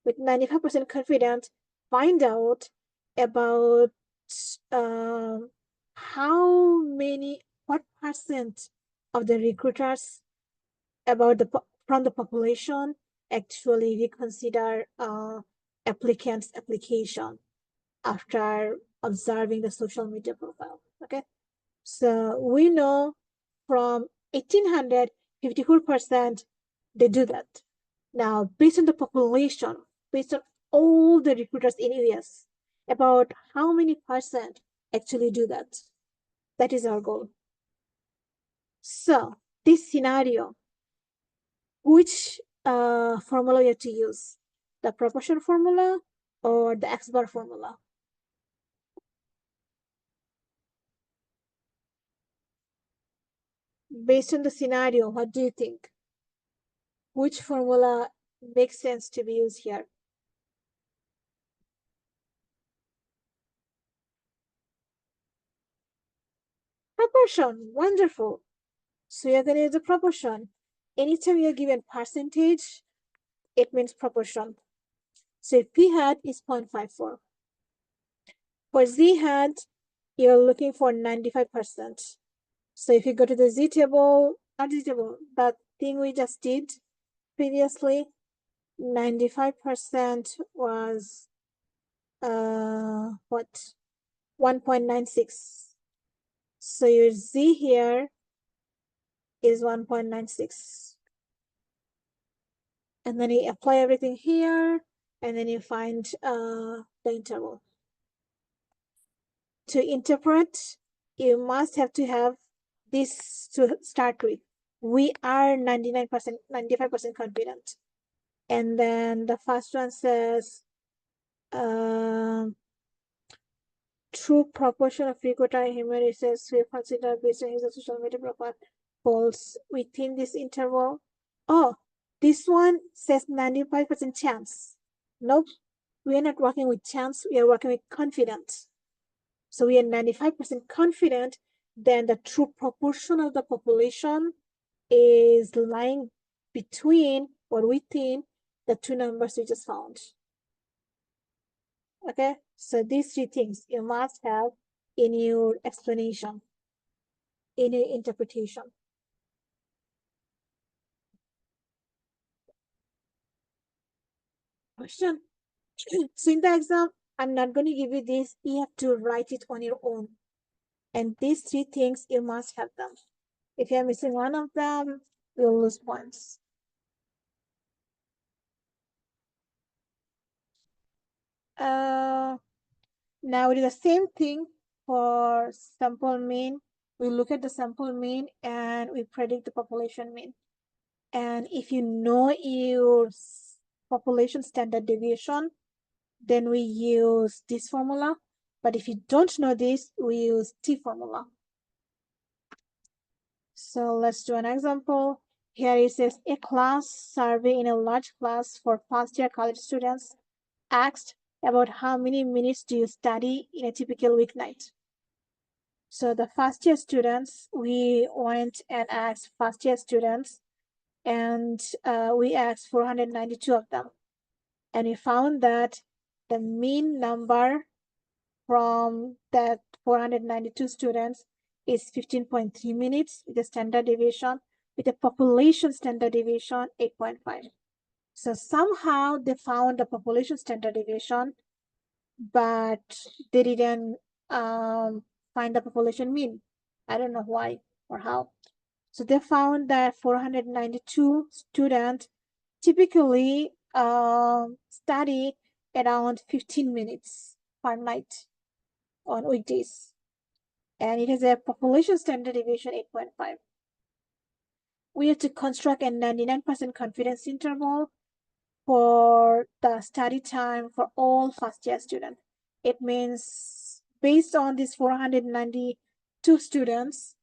With 95% confidence, find out about what percent of the recruiters from the population actually reconsider applicants' application after observing the social media profile. Okay, so we know from 1,800, 54% they do that. Now, based on the population, based on all the recruiters in US, about how many percent actually do that? That is our goal. So, this scenario, which formula you have to use? The proportion formula or the X-bar formula? Based on the scenario, what do you think? Which formula makes sense to be used here? Proportion, wonderful. So you're going to use the proportion. Anytime you're given percentage, it means proportion. So if P hat is 0.54. For Z hat, you're looking for 95%. So if you go to the Z table, not Z table, that thing we just did previously, 95% was what? 1.96. So your Z here is 1.96. And then you apply everything here, and then you find the interval. To interpret, you must have to have this to start with. We are 99%, 95% confident. And then the first one says true proportion of recruiter human resources we consider based on his social media profile falls within this interval. Oh, this one says 95% chance. Nope, we are not working with chance, we are working with confidence. So we are 95% confident then the true proportion of the population is lying between or within the two numbers we just found. Okay, so these three things you must have in your explanation, in your interpretation. Question. So in the exam, I'm not going to give you this. You have to write it on your own. And these three things, you must have them. If you're missing one of them, you'll lose points. Now we do the same thing for sample mean. We look at the sample mean and we predict the population mean. And if you know your population standard deviation, then we use this formula. But if you don't know this, we use T formula. So let's do an example. Here it says a class survey in a large class for first-year college students asked about how many minutes do you study in a typical weeknight. So the first year students, we went and asked first year students, and we asked 492 of them. And we found that the mean number from that 492 students is 15.3 minutes with a standard deviation, with a population standard deviation 8.5. So somehow they found the population standard deviation, but they didn't find the population mean. I don't know why or how. So they found that 492 students typically study around 15 minutes per night on weekdays. And it has a population standard deviation 8.5. We have to construct a 99% confidence interval for the study time for all first year students. It means based on these 492 students,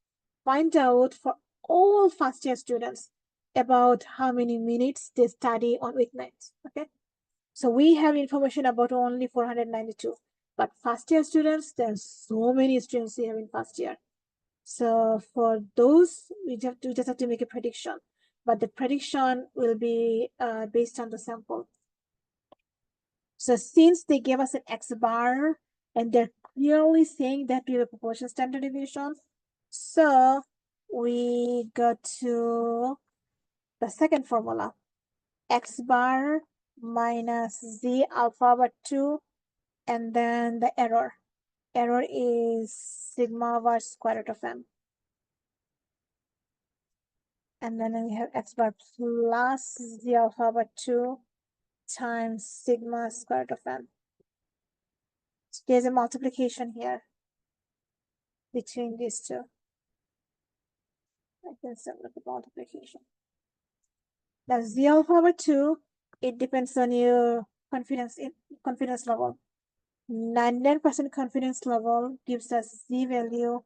find out for all first year students about how many minutes they study on weeknights. Okay, so we have information about only 492, but first year students, there's so many students we have in first year. So for those, we just have to make a prediction, but the prediction will be based on the sample. So since they gave us an X bar and they're clearly saying that we have a proportion standard deviation, so we go to the second formula, X bar minus Z alpha over 2, and then the error. Error is sigma over square root of n. And then we have X bar plus Z alpha over 2 times sigma square root of n. So there's a multiplication here between these two. I can start with the multiplication. Now Z alpha over 2, it depends on your confidence level. 99% confidence level gives us Z value.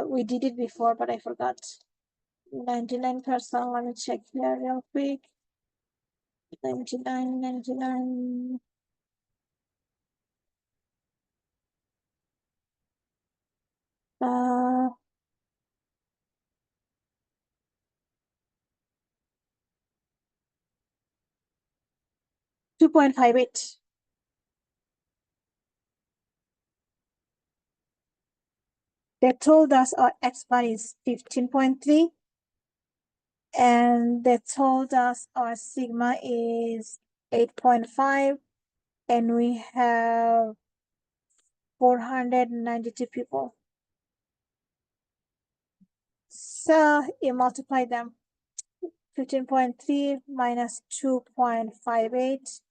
We did it before, but I forgot. 99%, let me check here real quick. 99. 2.58. They told us our X bar is 15.3, and they told us our sigma is 8.5, and we have 492 people. So you multiply them. 15.3 minus 2.58,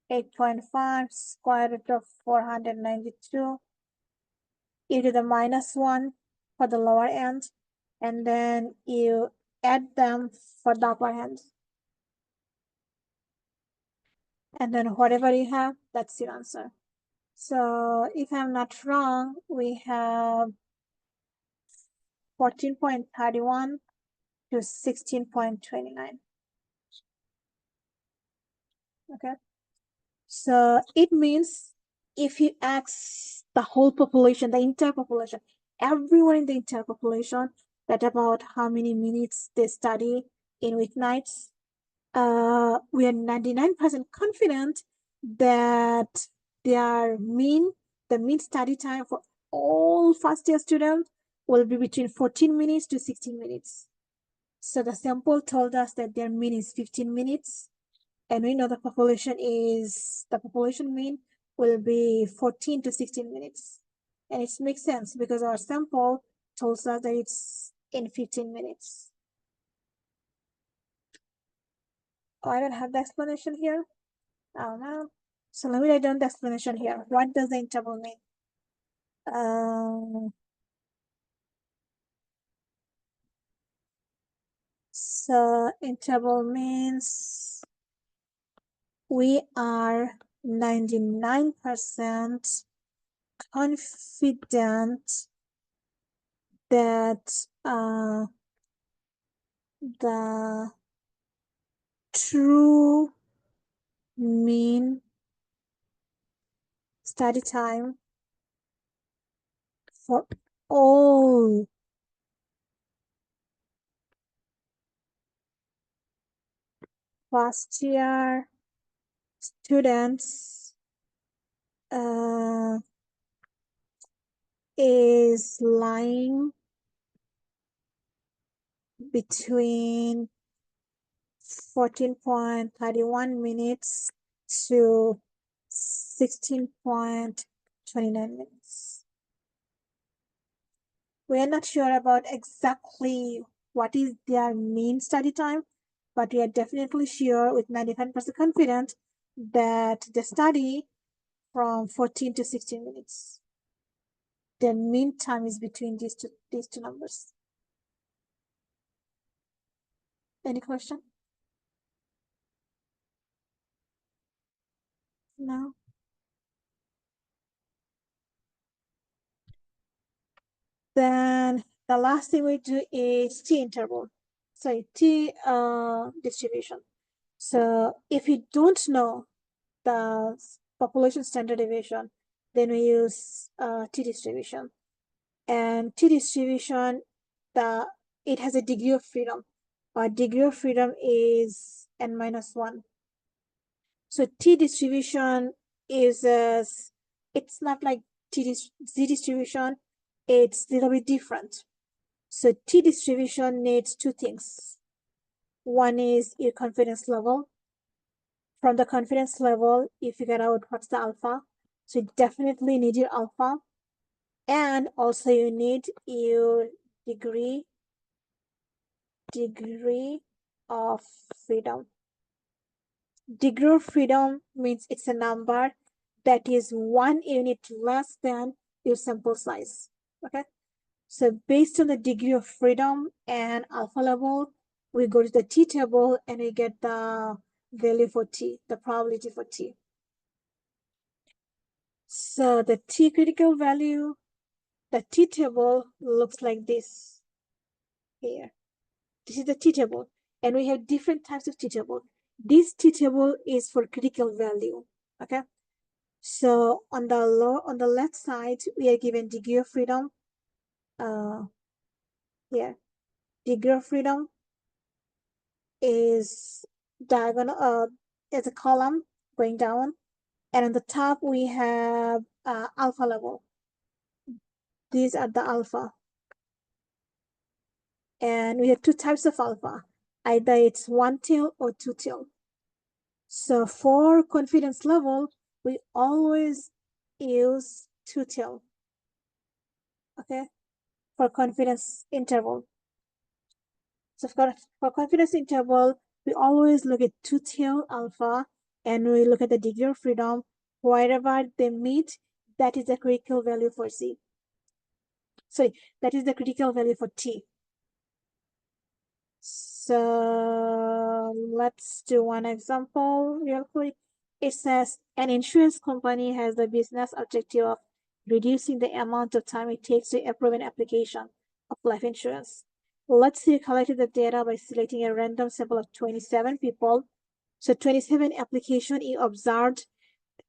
8.5 square root of 492, e to the minus 1 for the lower end, and then you add them for the upper end. And then whatever you have, that's your answer. So if I'm not wrong, we have 14.31 to 16.29. Okay. So it means if you ask the whole population, the entire population, everyone in the entire population, that about how many minutes they study in weeknights, we are 99% confident that the mean study time for all first year students will be between 14 minutes to 16 minutes. So the sample told us that their mean is 15 minutes, and we know the population mean will be 14 to 16 minutes. And it makes sense because our sample tells us that it's in 15 minutes. Oh, I don't have the explanation here. Oh no. So let me write down the explanation here. What does the interval mean? So interval means we are 99% confident that the true mean study time for all first year students is lying between 14.31 minutes to 16.29 minutes. We are not sure about exactly what is their mean study time, but we are definitely sure with 95% confidence that the study from 14 to 16 minutes. The mean time is between these two numbers. Any question? No. Then the last thing we do is t interval. So t distribution. So if you don't know the population standard deviation, then we use t distribution. And t distribution, it has a degree of freedom. Our degree of freedom is n-1. So t distribution is it's not like z distribution. It's a little bit different. So t distribution needs two things. One is your confidence level. From the confidence level, you figure out what's the alpha. So you definitely need your alpha. And also you need your degree of freedom. Degree of freedom means it's a number that is 1 unit less than your sample size. Okay, so based on the degree of freedom and alpha level, we go to the t table and we get the value for t, the probability for t. So the t critical value, the t table looks like this here. This is the t table, and we have different types of t table. This t table is for critical value. Okay, so on the left side, we are given degree of freedom. Here, degree of freedom is diagonal, as a column going down, and on the top we have alpha level. These are the alpha, and we have two types of alpha. Either it's 1 till or 2 till. So for confidence level, we always use 2 till. Okay, for confidence interval. So for confidence interval, we always look at 2 till alpha, and we look at the degree of freedom. Wherever they meet, that is the critical value for C. Sorry, that is the critical value for T. So let's do one example real quick. It says an insurance company has the business objective of reducing the amount of time it takes to approve an application of life insurance. Let's say you collected the data by selecting a random sample of 27 people. So 27 applications you observed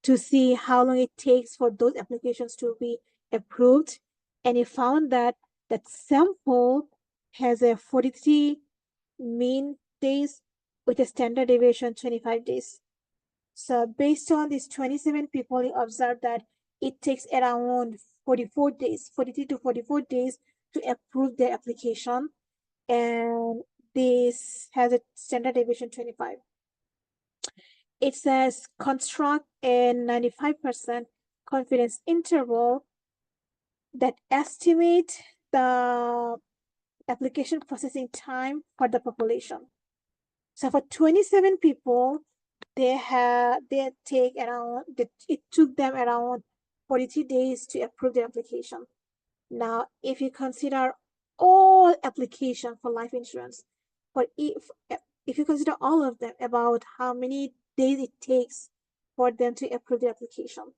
to see how long it takes for those applications to be approved. And you found that that sample has a 43 mean days with a standard deviation 25 days. So based on these 27 people, you observe that it takes around 44 days, 43 to 44 days to approve their application. And this has a standard deviation 25. It says construct a 95% confidence interval that estimate the application processing time for the population. So for 27 people, it took them around 43 days to approve the application. Now, if you consider all application for life insurance, if you consider all of them, about how many days it takes for them to approve the application.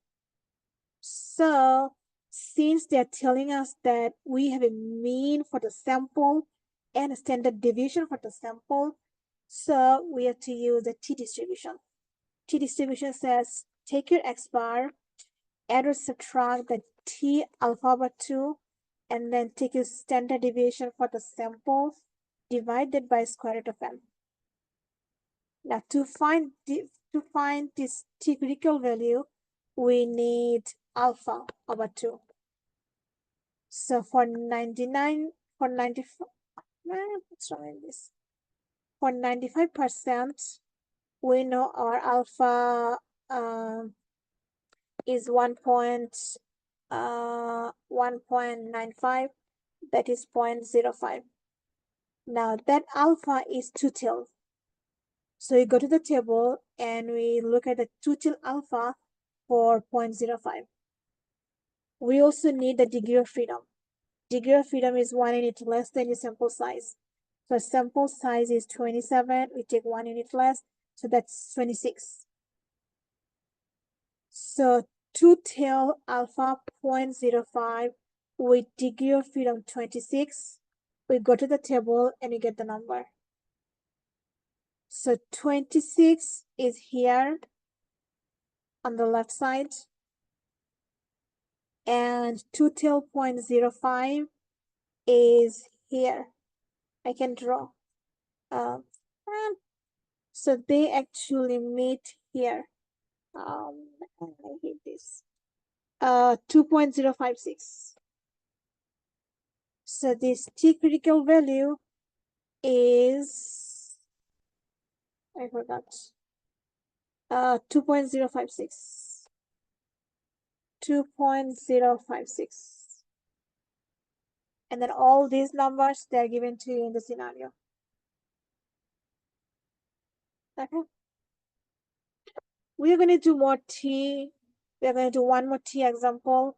So since they're telling us that we have a mean for the sample and a standard deviation for the sample, so we have to use the t distribution. T distribution says take your x bar, add or subtract the t alpha over 2 and then take your standard deviation for the sample divided by square root of n. Now to find this theoretical value, we need alpha over 2. So for 95, what's wrong with this? For 95%, we know our alpha is 1.95, that is 0.05. Now that alpha is 2 till. So we go to the table and we look at the 2 till alpha for 0.05. We also need the degree of freedom. Degree of freedom is 1 unit less than your sample size. So sample size is 27, we take 1 unit less, so that's 26. So 2 till alpha 0.05 with degree of freedom 26. We go to the table and we get the number. So 26 is here on the left side, and 2 till 0.05 is here. I can draw. So they actually meet here. I hate this. 2.056. So this T critical value is, I forgot, 2.056. 2.056. And then all these numbers, they're given to you in the scenario. Okay. We are going to do more T. We are going to do one more T example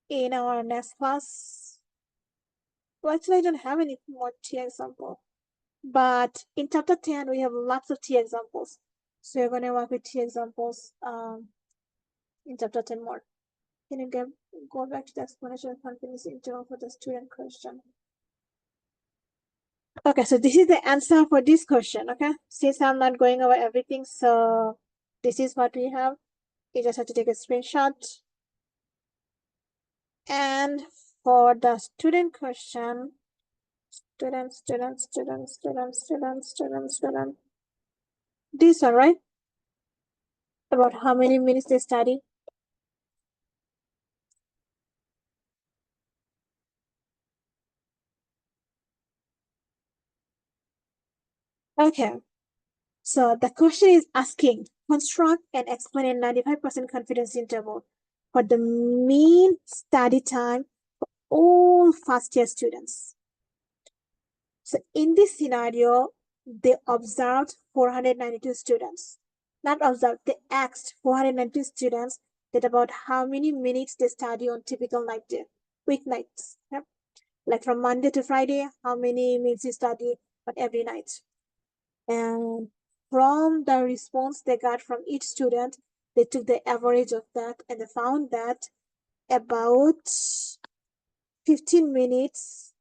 in our next class. Well, actually, I don't have any more T example. But in chapter 10, we have lots of T examples. So you're going to work with T examples in chapter 10 more. Can you go back to the explanation of confidence interval for the student question? Okay, so this is the answer for this question, okay? Since I'm not going over everything, so this is what we have. You just have to take a screenshot. And for the student question, student. This one, right? About how many minutes they study. Okay. So the question is asking, construct and explain a 95% confidence interval for the mean study time for all first year students. So in this scenario, they observed 492 students. Not observed, they asked 492 students that about how many minutes they study on typical weeknights. Yep. Like from Monday to Friday, how many minutes you study on every night. And from the response they got from each student, they took the average of that and they found that about 15 minutes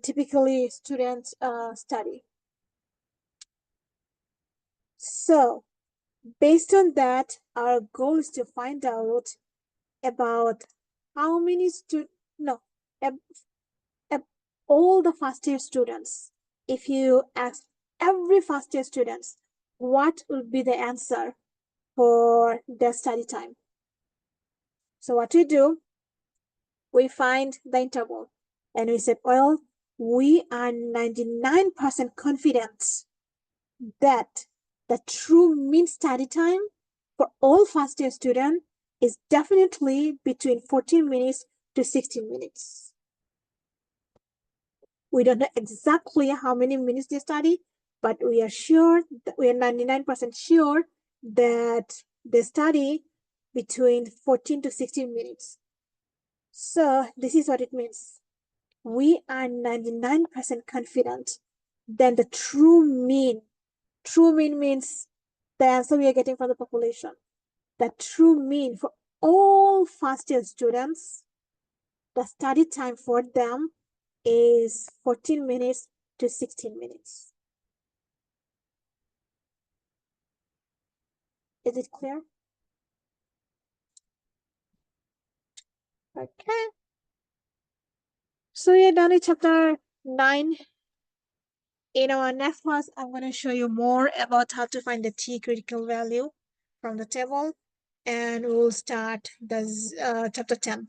typically students study. So based on that, our goal is to find out about how many all the first year students. If you ask every first year students, what will be the answer for their study time? So what we do, we find the interval and we said, well, we are 99% confident that the true mean study time for all first year students is definitely between 14 minutes to 16 minutes. We don't know exactly how many minutes they study, but we are sure that we are 99% sure that they study between 14 to 16 minutes. So this is what it means. We are 99% confident that the true mean means the answer we are getting from the population. The true mean for all first year students, the study time for them is 14 minutes to 16 minutes. Is it clear? Okay. So we are done with chapter 9. In our next class, I'm going to show you more about how to find the T critical value from the table, and we'll start the chapter 10.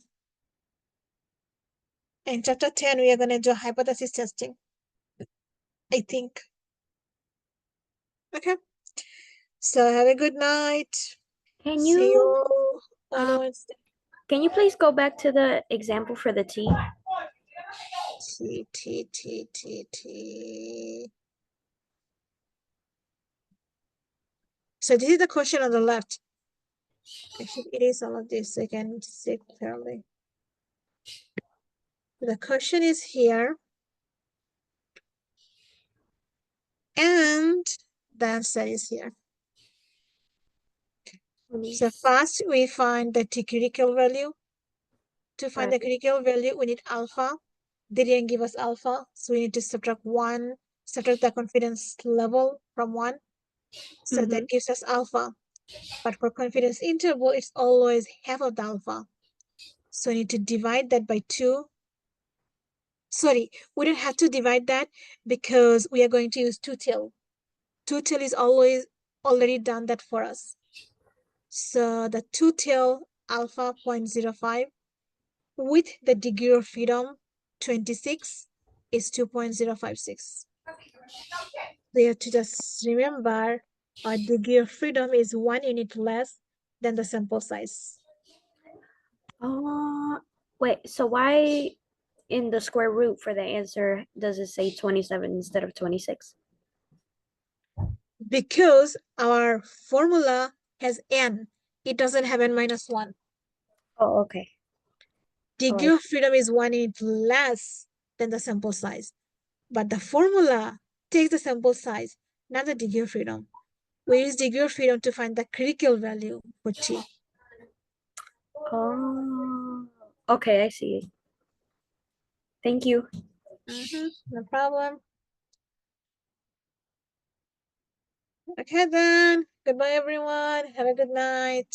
In chapter 10, we are going to do hypothesis testing, I think. Okay. So have a good night. Can See you you on um Wednesday. can you please go back to the example for the T? T. So this is the question on the left. I should erase all of this so I can see clearly. The question is here. And the answer is here. So first we find the T critical value. To find the critical value, we need alpha. They didn't give us alpha, so we need to subtract the confidence level from 1. So that gives us alpha. But for confidence interval, it's always half of the alpha. So we need to divide that by 2. Sorry, we don't have to divide that because we are going to use 2-tail. 2-tail is always already done that for us. So the 2-tail alpha 0.05 with the degree of freedom 26 is 2.056. So you have to just remember our degree of freedom is 1 unit less than the sample size. Wait, so why in the square root for the answer does it say 27 instead of 26? Because our formula has n, it doesn't have n-1. Oh, okay. Degree of freedom is 1 unit less than the sample size. But the formula takes the sample size, not the degree of freedom. We use degree of freedom to find the critical value for T. Oh, okay, I see. Thank you. No problem. Okay then. Goodbye, everyone. Have a good night.